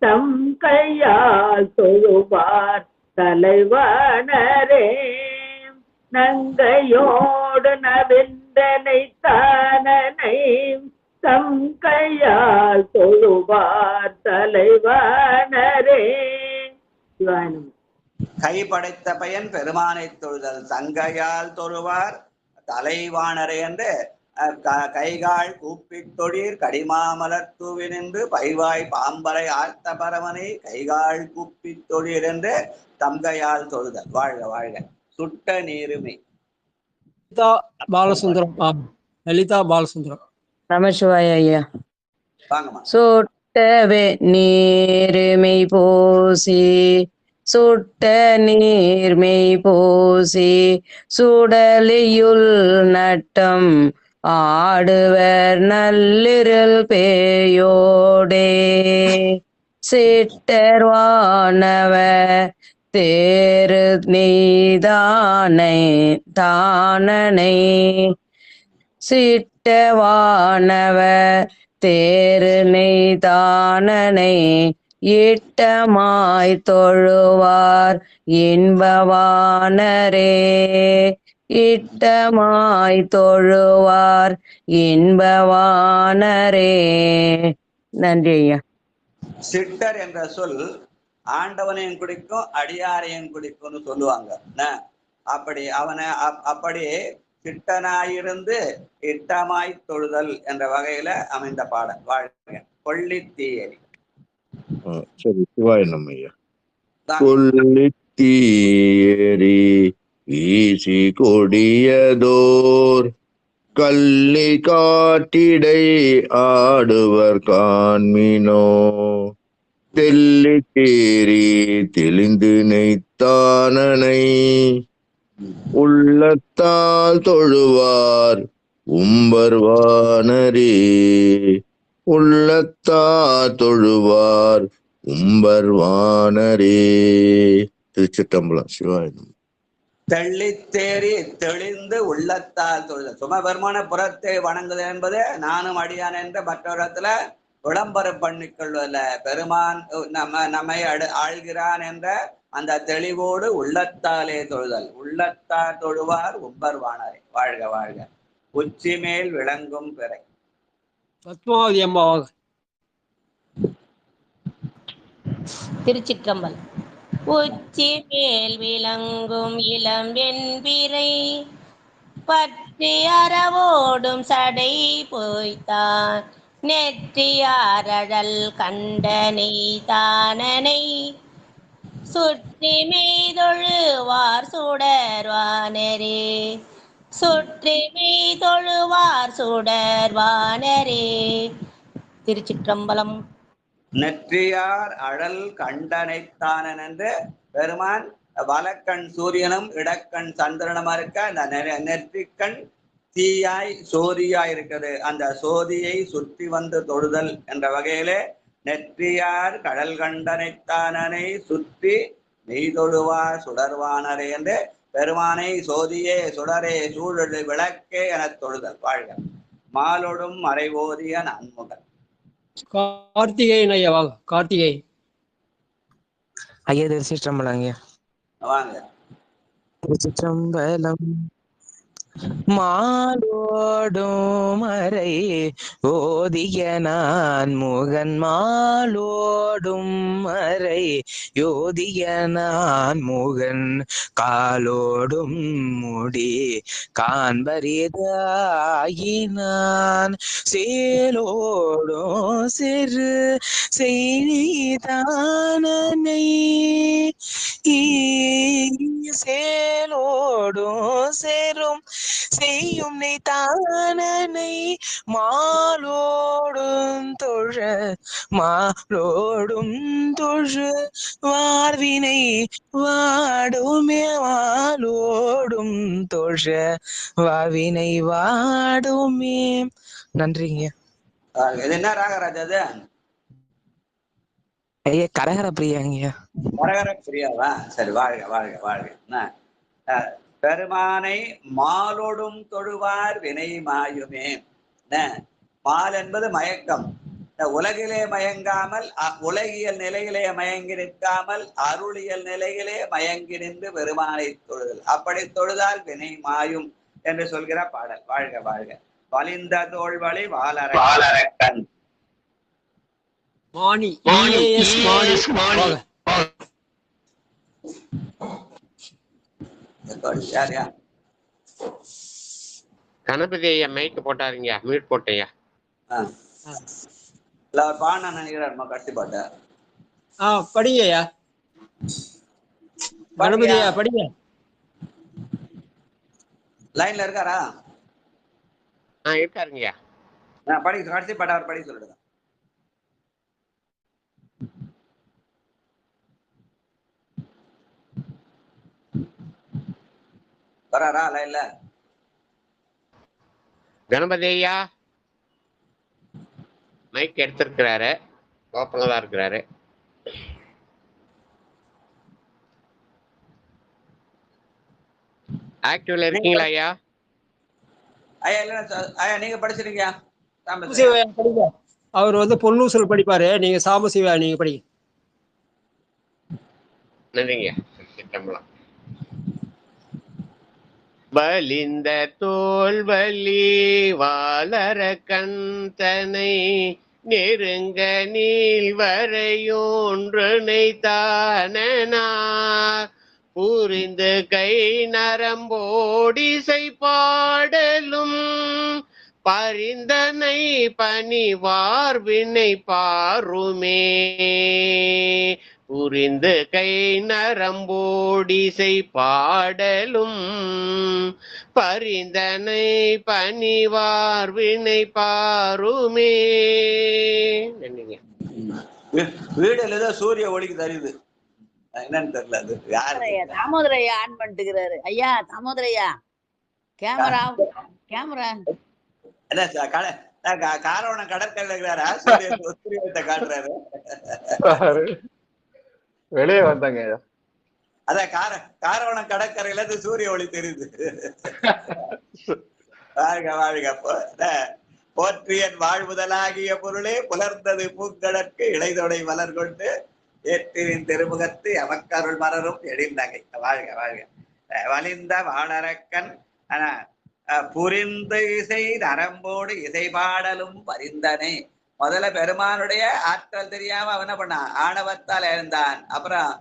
தம் கையால் தொழுவார் தலைவானரே நங்கையோடு நவிந்தனை தானனை தம் கையால் தொழுவார் தலைவானரே. சிவாயனம். கை படைத்த பயன் பெருமானை தொழுதல் சங்கையால் தொழுவார் தலைவானரே என்று கைகால் கூப்பித் தொழீர் கடிமாமலர் தூவி நின்று பைவாய் பாம்பரை ஆழ்த்த பரமனை கைகால் கூப்பித் தொழீர் என்று தங்கையால் தொழுதல். வாழ்க வாழ்க. சுட்ட நீருமை. பாலசுந்தரம். லலிதா பாலசுந்தரம். நமசிவாய ஐயா. வாங்கம்மா. சுட்டவே நீருமை போசி சுட்ட நீர்மை போசி சுடலியுள் நட்டம் ஆடுவர் நல்லிருள் பேயோடே சிட்டர்வானவ தேரு நீதானை தானனை சிட்டவானவ தேரு நெய்தானனை இட்டமாய் தொழுவார் இன்பவானரே இட்டமாய் தொழுவார் இன்பவானரே. நன்றி ஐயா. சிட்டர் என்ற சொல் ஆண்டவனையும் குடிக்கும் அடியாரையும் குடிக்கும்னு சொல்லுவாங்க. அப்படி அப்படி சிட்டனாயிருந்து இட்டமாய் தொழுதல் என்ற வகையில அமைந்த பாடல். வாழ்க. கொள்ளித்தீயரி. சரி, சிவாய நம்மையா. கொள்ளித்தீயரி வீசி கொடியதோர் கள்ளி காட்டிடை ஆடுவர் காண்மினோ தெல்லி தேரி தெளிந்து நெய்த்தானனை உள்ளத்தால் தொழுவார் உம்பர்வானரே உள்ளத்தால் தொழுவார் உம்பர்வானரே. திருச்சிட்டம்பலம். சிவாயனம். தெள்ளித்தேறி தெளிந்து உள்ளத்தால் தொழுதல். சுமபெருமான புறத்தை வணங்குதல் என்பது நானும் அடியான் என்ற மற்றொருத்துல விளம்பரம் பண்ணிக்கொள்வதில்ல. பெருமான் நம்மை ஆள்கிறான் என்ற அந்த தெளிவோடு உள்ளத்தாலே தொழுதல். உள்ளத்தால் தொழுவார் உம்பர்வானரே. வாழ்க வாழ்க. உச்சி மேல் விளங்கும் பிறை. பத்மாவதி அம்மாவாக. திருச்சிற்றம்பலம். உச்சி மேல் விளங்கும் இளம் வெண்பிறை பற்றி அறவோடும் சடை போய்த்தான் நெற்றியாரழல் கண்டனை தானனை சுற்றி மெய்தொழுவார் சுடர்வானரே சுற்றி மெய்தொழுவார் சுடர்வானரே. திருச்சிற்றம்பலம். நெற்றியார் அழல் கண்டனைத்தானன் என்று பெருமான் வலக்கண் சூரியனும் இடக்கண் சந்திரனுமா இருக்க அந்த நெற்றிக்கண் தீயாய் சோதியாய் இருக்குது. அந்த சோதியை சுற்றி வந்து தொழுதல் என்ற வகையிலே நெற்றியார் கடல் கண்டனைத்தானனை சுற்றி மெய்தொழுவார் சுடர்வானரே என்று பெருமானை சோதியே சுடரே சூழல் விளக்கே என தொழுதல். வாழ்க. மாலொடும் மறைவோதிய நன்முகன். கார்த்திகேயன் ஐயா வாங்க. கார்த்திகேயன் ஐயா. திருச்சிற்றம்பலம் ஐயா. வாங்க. திருச்சிற்றம்பலம். மாலோடும் மறை ஓதிய நான் முகன் மாலோடும் மறை யோதிய நான் முகன் காலோடும் முடி காண்பரிதாயினான் சேலோடும் சிறு செய்தானனை சேலோடும் சேரும் செய்யும் நீ தானனை மாலோடும் தொழ மாலோடும் தொழு வார்வினை வாடுமே மாலோடும் தொழ வாவினை வாடுமே. நன்றிங்க. இது என்ன ராகராஜா? ஐயா கரகர பிரியாங்கய்யா. கரகர பிரியாவா? சரி, வாழ்க வாழ்க வாழ்க. பெருமானை மாலோடும் தொழுவார் வினை மாயுமே. மால் என்பது மயக்கம். உலகிலே மயங்காமல் உலகியல் நிலையிலே மயங்கி நிற்காமல் அருளியல் நிலையிலே மயங்கி நின்று பெருமானை தொழுதல். அப்படி தொழுதால் வினை மாயும் என்று சொல்கிற பாடல். வாழ்க வாழ்க. வலிந்த தோள்வழி வாளரக்கன். மாணி யார் யார்? கணபதி ஐயா மைக்கு போட்டாருங்க, மியூட் போட்டையா. பாண்ண நினைக்கிறாருமா கட்டி பாட்ட. படிங்கய்யா, கணபதி ஐயா படிங்க. லைன்ல இருக்காரா? இருக்காருங்கய்யா. படி, கடைசி பாட்ட அவர் படி சொல்லிடுங்க. வராரா லைன்ல? கணபதி ஐயா மைக் எடுத்திருக்கிறாரு, ஓப்பன்ல தான் இருக்கிறாரு. ஆக்டிவ்ல இருக்கீங்களா ஐயா? ஐயா இல்ல ஐயா, நீங்க படிச்சிருக்கீங்க. அவர் பொன்னூசல் படிப்பாரு, நீங்க சாம்பசிவா நீங்க படிங்க. நன்றிங்க. வலிந்த தோல்வலி வாளர கந்தனை நெருங்க நீள் வரையொன்றனை தானார் புரிந்து கை நரம்போடிசை பாடலும் பரிந்தனை பணிவார் வினை பாருமே புரிந்து கை நரம்போடிசை பாடலும் பரிந்தனை பணிவார் வினை பாருமே. வீடுல ஏதோ சூரிய ஒளிக்கு தெரியுது, என்னன்னு தெரியல. அது யாரு? தாமோதரையா ஆன் பண்ணிட்டுக்கிறாரு. ஐயா தாமோதரையா கேமரா என்ன காரவண கடற்கரையில இருக்கிறாரா? சூரியத்தை காட்டுறாரு. வெளியே வந்தாங்க. அதான் காரவணம் கடற்கரையில இருந்து சூரிய ஒளி தெரியுது. வாழ்க வாழ்க. போற்றியன் வாழ்வுதலாகிய பொருளே புலர்ந்தது பூங்கடற்கு இளைதொடை மலர் கொண்டு ஏற்றின் திருமுகத்து எமக்கருள் மலரும் எழில் நகை. வாழ்க வாழ்க. வலிந்த வாளரக்கன் புரிந்து இசை நரம்போடு இசை பாடலும் பரிந்தனை. முதல்ல பெருமானுடைய ஆற்றல் தெரியாம அவன் என்ன பண்ணான்? ஆணவத்தால் எழுந்தான். அப்புறம்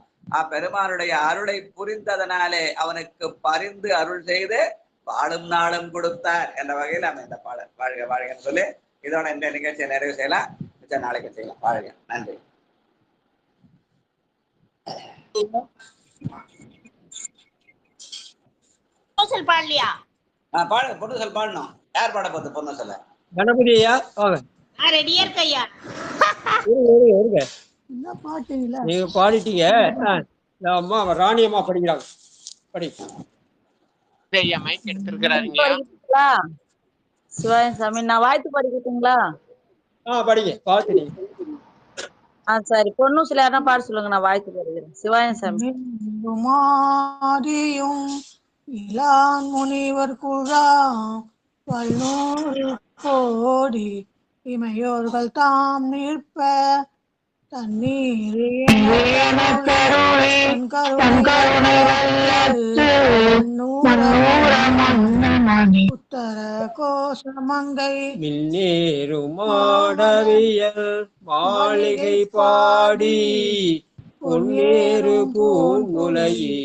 பெருமானுடைய அருளை புரிந்ததனாலே அவனுக்கு பரிந்து அருள் செய்து வாழும் நாளும் கொடுத்தார் என்ற வகையில் அவன் இந்த பாடல். வாழ்க வாழ்கன்னு சொல்லி இதோட இந்த நிகழ்ச்சியை நிறைவு செய்யலாம். நாளைக்கு செய்யலாம். வாழ்க. நன்றி. பாடலையா? பாடு, பொண்ணு சொல் பாடணும். யார் பாட போகுது? பொண்ணு சொல்ல கணபதி ஐயா ரெடியா இருக்கையா? நீங்க பாடிட்டீங்க. அம்மா ராணி அம்மா படிக்கிறாங்க. படி. மைக் எடுத்திருக்கிறாருங்க. சிவாயம் சாமி, நான் வாழ்த்து படிக்கட்டுங்களா? படிங்க. பாத்து. சரி, பொன்னூசில யாரா பாட சொல்லுங்க, நான் வாழ்த்து படிக்கிறேன். சிவாயம் சாமி. இளான் முனிவர் குழா வல்லூர் கோடி இமையோர்கள் தாம் நிற்ப தண்ணீர் உத்தர கோஷமங்கை மின்னேறு மாடவியல் மாளிகை பாடி பொன்னேறு பூங்குலையே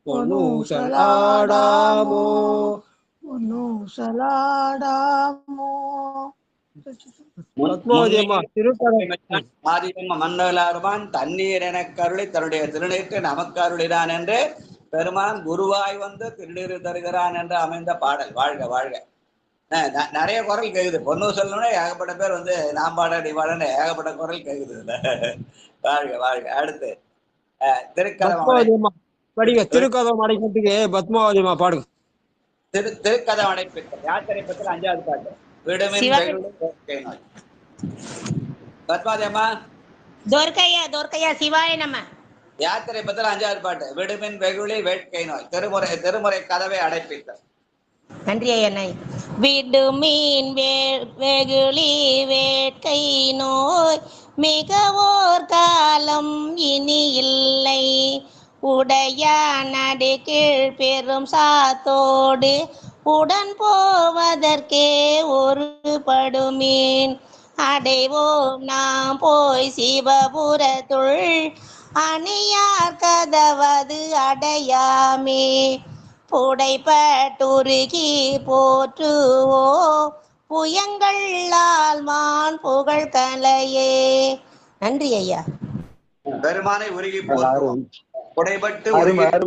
பொன்னூசலாடாமோ மன்னலாருமான் தண்ணீர் என கருளை தன்னுடைய திருநீற்று நமக்கு அருளினான் என்று பெருமான் குருவாய் வந்து திருநீர் தருகிறான் என்று அமைந்த பாடல். வாழ்க வாழ்க. நிறைய குரல் கேக்குது. பொண்ணு சொல்லணும்னா ஏகப்பட்ட பேர் நாம் பாட நீ பாடன்னு ஏகப்பட்ட குரல் கேக்குது. வாழ்க வாழ்க. அடுத்து திருக்கதம் அடைக்கிறதுக்கு பத்மாவதிமா பாடுங்க. திருக்கதம் அடைப்பித்தல் யாத்திரை பத்தில் 5வது பாட்டு. விடுமின் பத்மாவதியம்மா துர்க்கையா சிவாய நம்ம. யாத்திரை பத்தில 5வது பாட்டு. விடுமின் வெகுளி வேட்கை நோய் திருமுறை கதவை அடைப்பித்த. நன்றி ஐயா. விடுமீன் வெகுளி வேட்கை நோய் மிகவோர் காலம் இனி இல்லை. உடையான் நடுக்கீழ் பெரும் சாத்தோடு உடன் போவதற்கே ஒரு படுமீன். அடைவோம் நாம் போய் சிவபுரத்துள் அணியார் கதவது அடையாமே. புடைப்பட்டுருகி போற்றுவோ புயங்கள்ளால் மான் புகழ் கலையே. நன்றி ஐயா. பெருமானை உருகி போற்றுவோம். புடைபட்டு அருமையான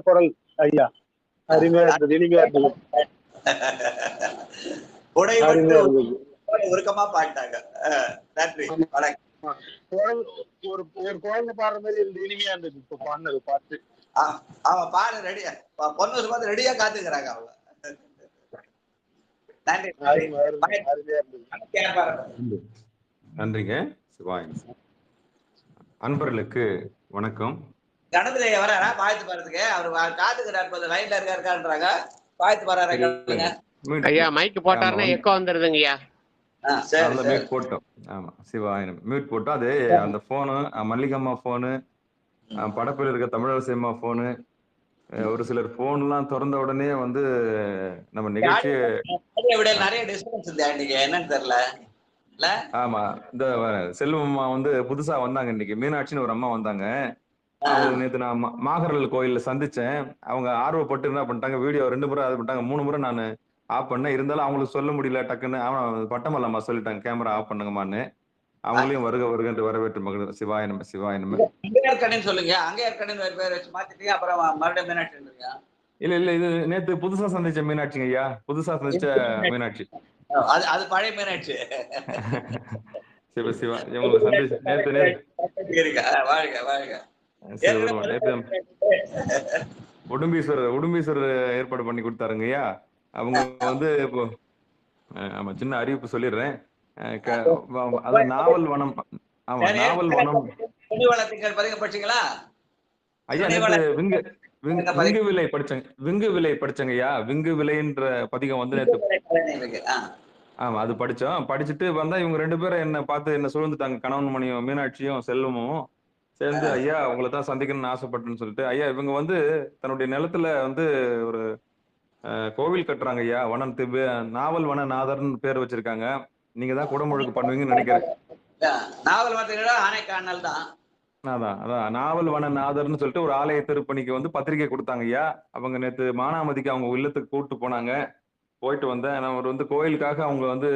குரல் ஐயா. அருமையா இருந்தது, இனிமையா இருந்தது. புடைபட்டு உருக்கமா பாட்டாங்க. நன்றி, வணக்கம். ஒரு குழந்தை பாடுற மாதிரி இருந்தது, இனிமையா இருந்தது. இப்ப பாடினது பாட்டு. அவன் பாடு ரெடியா, பொண்ணு பார்த்து ரெடியா காத்துக்கிறாங்க அவங்க. நன்றி. நன்றிங்க. சிவாய் அன்பர்களுக்கு வணக்கம். கணபதி வராரா வாழ்த்து பாடுறதுக்கு? அவர் காத்துக்கிறார், லைன்ல இருக்காருன்றாங்க. வாழ்த்து பாடுறாரு ஐயா. மைக்கு போட்டாருன்னா எக்கோ வந்துருதுங்கய்யா. மியூட் போட்டோம். ஆமா, சிவாய் மியூட் போட்டோம். அது அந்த போனு மல்லிகம்மா போனு, படப்பில் இருக்க தமிழரசியம்மா போனு, ஒரு சிலர் போன் எல்லாம் திறந்த உடனே வந்து நம்ம நிகழ்ச்சி நிறைய டிஸ்டர்பன்ஸ் இருந்தது என்னன்னு தெரியல. ஆமா, இந்த செல்வம்மா வந்து புதுசா வந்தாங்க இன்னைக்கு. மீனாட்சின்னு ஒரு அம்மா வந்தாங்க. அவங்க நேற்று நான் மாகரல் கோயில்ல சந்திச்சேன். அவங்க ஆர்வப்பட்டு என்ன பண்ணிட்டாங்க, வீடியோ 2 முறை அது பண்ணிட்டாங்க, 3 முறை நான் ஆஃப் பண்ணேன். இருந்தாலும் அவங்களுக்கு சொல்ல முடியல டக்குன்னு. அவன் பட்டமல்லம்மா சொல்லிட்டாங்க கேமரா ஆஃப் பண்ணுங்கம்மான்னு. அவங்களையும் வருக வருகன்று வரவேற்று மகள். சிவாய நம்ம, சிவாய நம்ம. சொல்லுங்க. அங்க ஏற்கனவே பேர் வச்சு மாத்திட்டீங்க, அப்புறம் மறுபடியும் மீனாட்சி. இல்ல இது நேத்து புதுசா சந்திச்ச மீனாட்சிங்க ஐயா. புதுசா சந்திச்ச மீனாட்சி. அது பழைய மீனாட்சி. சிவ சிவா இவங்க சந்திச்ச நேத்து வாழ்க வாழ்க. உடும்பீஸ்வரர் ஏற்பாடு பண்ணி கொடுத்தாருங்க ஐயா. அவங்க வந்து இப்போ ஆமா, சின்ன அறிவிப்பு சொல்லிடுறேன். அதான் நாவல் வனம். ஆமா, நாவல் வனம். ஐயா நேற்று விங்கு விலை படிச்சங்க ஐயா. விங்கு விலைன்ற பதிகம் வந்து நேற்று ஆமா அது படிச்சோம். படிச்சுட்டு வந்தா இவங்க 2 பேரும் என்ன பார்த்து என்ன சூழ்ந்துட்டாங்க. கணவன் மணியும் மீனாட்சியும் செல்வமும் சேர்ந்து, ஐயா உங்களை தான் சந்திக்கணும்னு ஆசைப்பட்டுன்னு சொல்லிட்டு, ஐயா இவங்க வந்து தன்னுடைய நிலத்துல வந்து ஒரு கோவில் கட்டுறாங்க ஐயா. நாவல் வனநாதர்னு பேர் வச்சிருக்காங்க. நீங்க தான் குடமுழுக்கு பண்ணுவீங்கன்னு நினைக்கிறேன். அதான் நாவல் வனநாதர்னு சொல்லிட்டு ஒரு ஆலய திருப்பணிக்கு வந்து பத்திரிகை கொடுத்தாங்க ஐயா. அவங்க நேற்று மானாமதிக்கு அவங்க இல்லத்துக்கு கூப்பிட்டு போனாங்க. போயிட்டு வந்தேன். அவர் வந்து கோயிலுக்காக அவங்க வந்து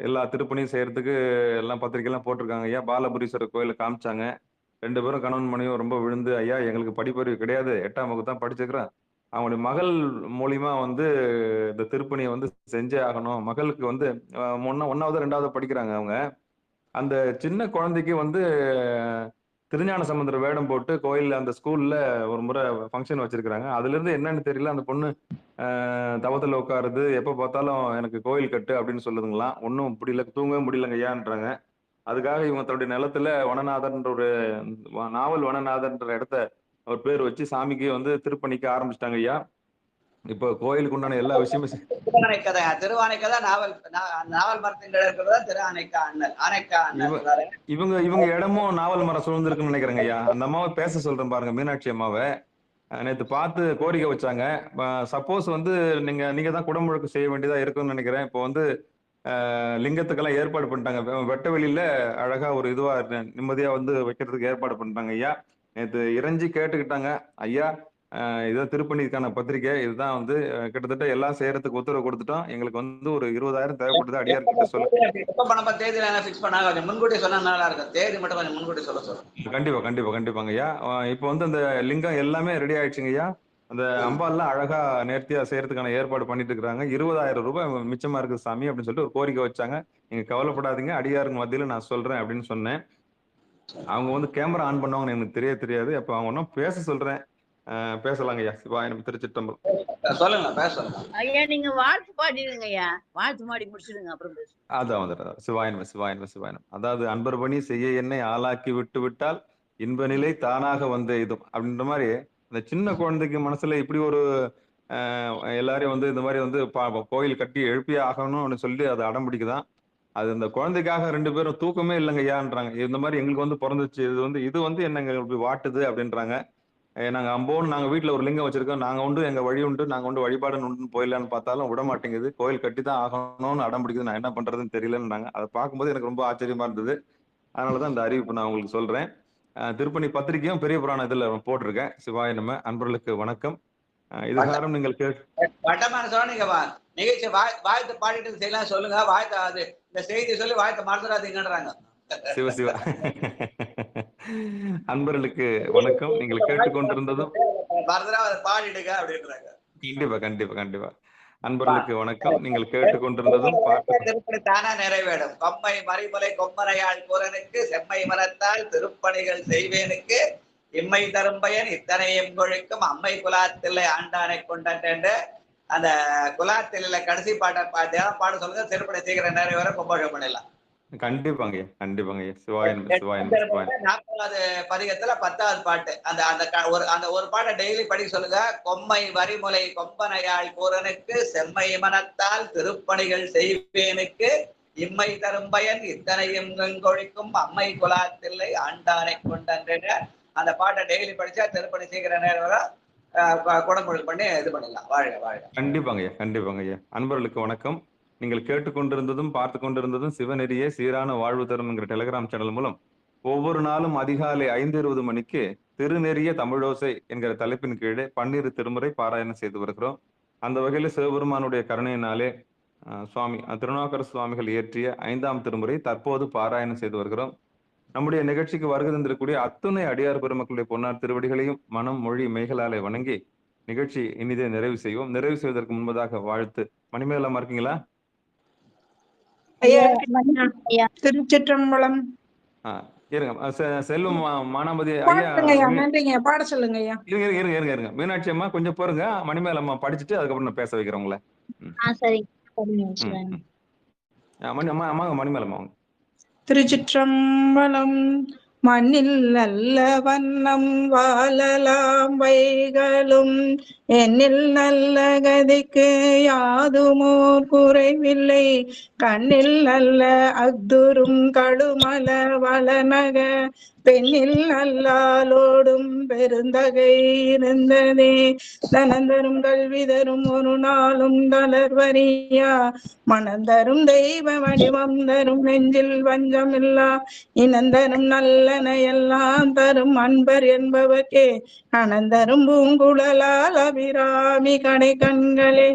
எல்லா திருப்பணியும் செய்யறதுக்கு எல்லாம் பத்திரிகை எல்லாம் போட்டிருக்காங்க ஐயா. பாலபுரீஸ்வரர் கோயில காமிச்சாங்க. 2 பேரும் கணவன் மனைவியும் ரொம்ப விழுந்து, ஐயா எங்களுக்கு படிப்பறிவு கிடையாது, 8ஆம் வகுப்பு தான் படிச்சுக்கிறேன். அவங்களுடைய மகள் மூலியமா வந்து இந்த திருப்பணியை வந்து செஞ்சே ஆகணும். மகளுக்கு வந்து 1வது 2வது படிக்கிறாங்க அவங்க. அந்த சின்ன குழந்தைக்கு வந்து திருஞான சம்பந்தர் வேடம் போட்டு கோயில்ல அந்த ஸ்கூல்ல ஒரு முறை ஃபங்க்ஷன் வச்சிருக்காங்க. அதுல இருந்து என்னன்னு தெரியல, அந்த பொண்ணு தவத்துல உட்காருது, எப்ப பார்த்தாலும் எனக்கு கோயில் கட்டு அப்படின்னு சொல்லுதுங்களாம். ஒன்னும் முடியல, தூங்கவே முடியலங்க ஐயான்றாங்க. அதுக்காக இவங்க தன்னுடைய நிலத்துல வனநாதர்ன்ற ஒரு நாவல் வனநாதர்ன்ற இடத்த ஒரு பேர் வச்சு சாமிக்கு வந்து திருப்பணிக்க ஆரம்பிச்சிட்டாங்க ஐயா. இப்போ கோயிலுக்கு உண்டான எல்லா விஷயமும் திருவானைக்கதை நாவல் இவங்க இடமும் நாவல் மரம் சூழ்ந்திருக்குன்னு நினைக்கிறேங்க ஐயா. அந்த அம்மாவை பேச சொல்றேன் பாருங்க, மீனாட்சி அம்மாவை. நேற்று பார்த்து கோரிக்கை வச்சாங்க. சப்போஸ் வந்து நீங்க தான் குடமுழுக்கு செய்ய வேண்டியதா இருக்குன்னு நினைக்கிறேன். இப்போ வந்து லிங்கத்துக்கெல்லாம் ஏற்பாடு பண்ணிட்டாங்க. வெட்ட வெளியில அழகா ஒரு இதுவா நிம்மதியா வந்து வைக்கிறதுக்கு ஏற்பாடு பண்ணிட்டாங்க ஐயா. நேற்று இறைஞ்சி கேட்டுக்கிட்டாங்க, ஐயா இதுதான் திருப்பணிக்கான பத்திரிகை, இதுதான் வந்து கிட்டத்தட்ட எல்லாம் செய்யறதுக்கு உத்தரவு கொடுத்துட்டோம், எங்களுக்கு வந்து ஒரு 20,000 தேவைப்படுது, அடியார் கிட்ட கண்டிப்பாங்க ஐயா. இப்போ வந்து அந்த லிங்கம் எல்லாமே ரெடி ஆயிடுச்சுங்க ஐயா. அந்த அம்பால்லாம் அழகா நேர்த்தியா செய்யறதுக்கான ஏற்பாடு பண்ணிட்டு இருக்கிறாங்க. 20,000 ரூபாய் மிச்சமா இருக்கு சாமி அப்படின்னு சொல்லிட்டு ஒரு கோரிக்கை வச்சாங்க. நீங்க கவலைப்படாதீங்க, அடியாருக்கு மத்தியில நான் சொல்றேன் அப்படின்னு சொன்னேன். அவங்க வந்து கேமரா ஆன் பண்ணுவாங்கன்னு எனக்கு தெரியாது. அப்ப அவங்க ஒன்னும் பேச சொல்றேன். பேசலாங்க ஐயா. சிவாய நம. திருச்சிற்றம்பலம். சொல்லுங்க, பேசலாம் ஐயா. நீங்க வாழ்த்து பாடிடுங்க ஐயா, வாழ்த்து பாடி முடிச்சிடுங்க, அப்புறம் பேசுங்க. அதான் வந்துடுறேன். சிவாயனம் சிவாயனம் சிவாயனம். அதாவது அன்பர் பணி செய்ய என்னை ஆளாக்கி விட்டு விட்டால் இன்ப நிலை தானாக வந்து இதும் அப்படின்ற மாதிரி இந்த சின்ன குழந்தைக்கு மனசுல இப்படி ஒரு எல்லாரையும் வந்து இந்த மாதிரி வந்து கோயில் கட்டி எழுப்பியே ஆகணும் அப்படின்னு சொல்லி அதை அடம் பிடிக்குதான். அது இந்த குழந்தைக்காக 2 பேரும் தூக்கமே இல்லைங்க ஐயான்றாங்க. இந்த மாதிரி எங்களுக்கு வந்து பிறந்துச்சு, இது வந்து என்னங்க இப்படி வாட்டுது அப்படின்றாங்க. நாங்க அம்போன்னு நாங்க வீட்டுல ஒரு லிங்கம் வச்சிருக்கோம், நாங்க உண்டு எங்க வழி உண்டு, நாங்க உண்டு வழிபாடு உண்டு போயிடலான்னு பார்த்தாலும் விட மாட்டேங்குது, கோயில் கட்டி தான் ஆகணும்னு அடம் பிடிக்குது, நான் என்ன பண்றதுன்னு தெரியலன்றாங்க. அதை பார்க்கும்போது எனக்கு ரொம்ப ஆச்சரியமா இருந்தது. அதனாலதான் இந்த அறிவிப்பு நான் உங்களுக்கு சொல்றேன். திருப்பணி பத்திரிகையும் பெரிய புராணம் இதுல போட்டிருக்கேன். சிவாய நம்ம அன்பர்களுக்கு வணக்கம். இதுகாரம் நீங்கள் நீங்க நிகழ்ச்சி வாழ்த்து பாடிட்டு செய்யலாம் சொல்லுங்க. வாழ்த்து அது இந்த செய்தி சொல்லி வாழ்த்து மறந்துடாதீங்கன்றாங்க. சிவ சிவா. அன்பர்களுக்கு வணக்கம். நீங்கள் கேட்டுக்கொண்டிருந்ததும் பாடிடுங்க அப்படின்றாங்க. கண்டிப்பா கண்டிப்பா கண்டிப்பா. அன்பர்களுக்கு வணக்கம். நீங்கள் கேட்டுக்கொண்டிருந்ததும் திருப்பணி தானா நிறைவேடும். கொம்மை மறைமலை கொம்மனையாள் கூறனுக்கு செம்மை மரத்தால் திருப்பணிகள் செய்வேனுக்கு இம்மை தரும் பயன் இத்தனையும் கொழிக்கும் அம்மை குலாத்தில்லை ஆண்டானை கொண்ட அந்த குலாத்தில கடைசி பாட்டை பாட சொல்லுங்க. திருப்பணி சீக்கிரம் நிறைவேற கும்பாபிஷேகம் பண்ணிடலாம். கண்டிப்பாங்க கண்டிப்பாங்க. சிவாயன் சிவாயன். 40வது பதிகத்துல 10வது பாட்டு அந்த ஒரு பாட்டை டெய்லி படிக்க சொல்லுங்க. கொம்மை வரிமுலை கொம்பனையாள் கூறனுக்கு செம்மை மனத்தால் திருப்பணிகள் செய்வேனுக்கு இம்மை தரும் பயன் இத்தனையும் கொழிக்கும் அம்மை குலாத்தில்லை ஆண்டானை கொண்ட அந்த பாட்டை டெய்லி படிச்சா திருப்பணி சீக்கிரம் நேரம் குடமுழுக்கு பண்ணி இது பண்ணிடலாம். வாழ்க வாழ்க. கண்டிப்பாங்க கண்டிப்பாங்க. அன்பர்களுக்கு வணக்கம். நீங்கள் கேட்டுக்கொண்டிருந்ததும் பார்த்து கொண்டிருந்ததும் சிவநெறியே சீரான வாழ்வு தரும் என்கிற டெலிகிராம் சேனல் மூலம் ஒவ்வொரு நாளும் அதிகாலை 5:20 மணிக்கு திருநெறிய தமிழோசை என்கிற தலைப்பின் கீழே 12 திருமுறை பாராயணம் செய்து வருகிறோம். அந்த வகையில் சிவபெருமானுடைய கருணையினாலே சுவாமி திருநாவுக்கரசு சுவாமிகள் இயற்றிய 5ஆம் திருமுறை தற்போது பாராயணம் செய்து வருகிறோம். நம்முடைய நிகழ்ச்சிக்கு வருகை தந்திருக்கக்கூடிய அத்துணை அடியார் பெருமக்களுடைய பொன்னார் திருவடிகளையும் மனம் மொழி மெய்களாலே வணங்கி நிகழ்ச்சி இனிதே நிறைவு செய்வோம். நிறைவு செய்வதற்கு முன்பதாக வாழ்த்து. மணிமேகலாமா இருக்கீங்களா? திருச்சிற்றம்பலம். இருங்க. செல்வம் மானாமதி ஐயா பாட சொல்லுங்க ஐயா. இருங்க. மீனாட்சி அம்மா கொஞ்சம் போருங்க. மணிமேகலை அம்மா படிச்சுட்டு அதுக்கப்புறம் நான் பேச வைக்கிறேன் உங்களை. மணிமேகலை அம்மா. திருச்சிற்றம்பலம். மண்ணில் நல்ல வண்ணம் வாழலாம் வைகளும் என்னில் நல்ல கதிக்கு யாதுமோர் குறைவில்லை கண்ணில் நல்ல அக்துரும் கடுமல வளநக பெண்ணில் நல்லாலோடும் பெருந்தகை இருந்ததே தனந்தரும் கல்வி தரும் ஒரு நாளும் தளர்வரியா மனந்தரும் தெய்வ வடிவம் தரும் நெஞ்சில் வஞ்சமில்லா இனந்தரும் நல்லன எல்லாம் தரும் அன்பர் என்பவர்க்கே அனந்தரும் பூங்குழலால் அபிராமி கடை கண்களே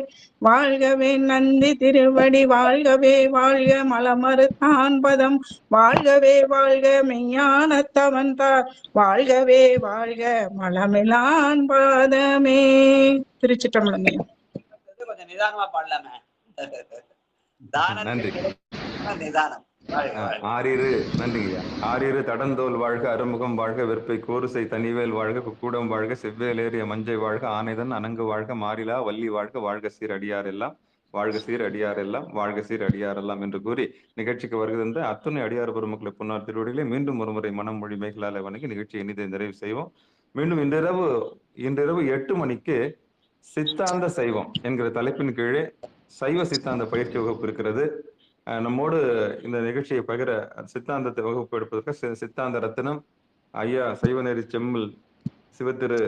வாழ்கவே நந்தி திருவடி வாழ்கவே வாழ்க மலமறுத்தான் பதம் வாழ்கவே வாழ்க மெய்ஞானத்தவன் தார் வாழ்கவே வாழ்க மலமிலான் பாதமே. திருச்சிற்றம்பலம். கொஞ்சம் நிதானமா பாடலாமே. நன்றி. நிதானம். நன்றிங்கய்யா. ஆறிரு தடந்தோல் வாழ்க அறுமுகம் வாழ்க வெற்பை கோருசை தனிவேல் வாழ்க குக்கூடம் வாழ்க செவ்வேலேறிய மஞ்சை வாழ்க ஆனைதன் அணங்கு வாழ்க மாறிலா வள்ளி வாழ்க வாழ்க சீர் அடியார் எல்லாம் வாழ்க சீர் அடியார் எல்லாம் வாழ்க சீர் அடியார் எல்லாம் என்று கூறி நிகழ்ச்சிக்கு வருகின்ற அத்துணை அடியார் பெருமக்களை பொன்னார் திருவடிகளை மீண்டும் ஒருமுறை மனம் மொழி மேகலால வணங்கி நிகழ்ச்சி இனிதை நிறைவு செய்வோம். மீண்டும் இன்றிரவு 8 மணிக்கு சித்தாந்த சைவம் என்கிற தலைப்பின் கீழே சைவ சித்தாந்த பயிற்சி வகுப்பு இருக்கிறது. நம்மோடு இந்த நிகழ்ச்சியை பகிர சித்தாந்தத்தை வகுப்பு எடுப்பதற்கு சித்தாந்த ரத்தினம் ஐயா சைவநெறி செம்மல் சிவத்திரு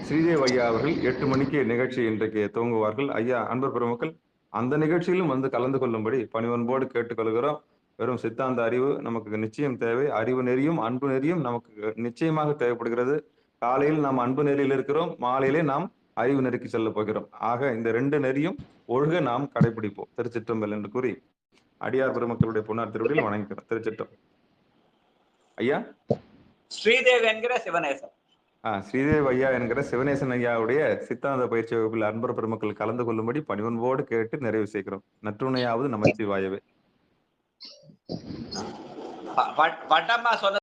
ஸ்ரீதேவ் ஐயா அவர்கள் 8 மணிக்கு நிகழ்ச்சி இன்றைக்கு துவங்குவார்கள். ஐயா அன்பர் பெருமக்கள் அந்த நிகழ்ச்சியிலும் வந்து கலந்து கொள்ளும்படி பணிவன்போடு கேட்டுக்கொள்கிறோம். வெறும் சித்தாந்த அறிவு நமக்கு நிச்சயம் தேவை. அறிவு நெறியும் அன்பு நெறியும் நமக்கு நிச்சயமாக தேவைப்படுகிறது. காலையில் நாம் அன்பு நெறியில் இருக்கிறோம், மாலையிலே நாம் அறிவு நெறிக்கு செல்ல போகிறோம். ஆக இந்த 2 நெறியும் ஒழுக நாம் கடைபிடிப்போம். திருச்சிற்றம்பலம் என்று கூறி அடியார் பெருமக்களுடைய பொன்னார் திருவடியில் வணங்குகிறோம். திருச்சிற்றம்பலம். ஐயா ஸ்ரீதேவ் என்கிற சிவநேசன். ஸ்ரீதேவ் ஐயா என்கிற சிவநேசன் ஐயாவுடைய சித்தாந்த பயிற்சி வகுப்பில் அன்பர் பெருமக்கள் கலந்து கொள்ளும்படி பணிவன்போடு கேட்டு நிறைவு செய்கிறோம். நற்றுணையாவது நமச்சிவாயவே. பட்டம்மா சொன்ன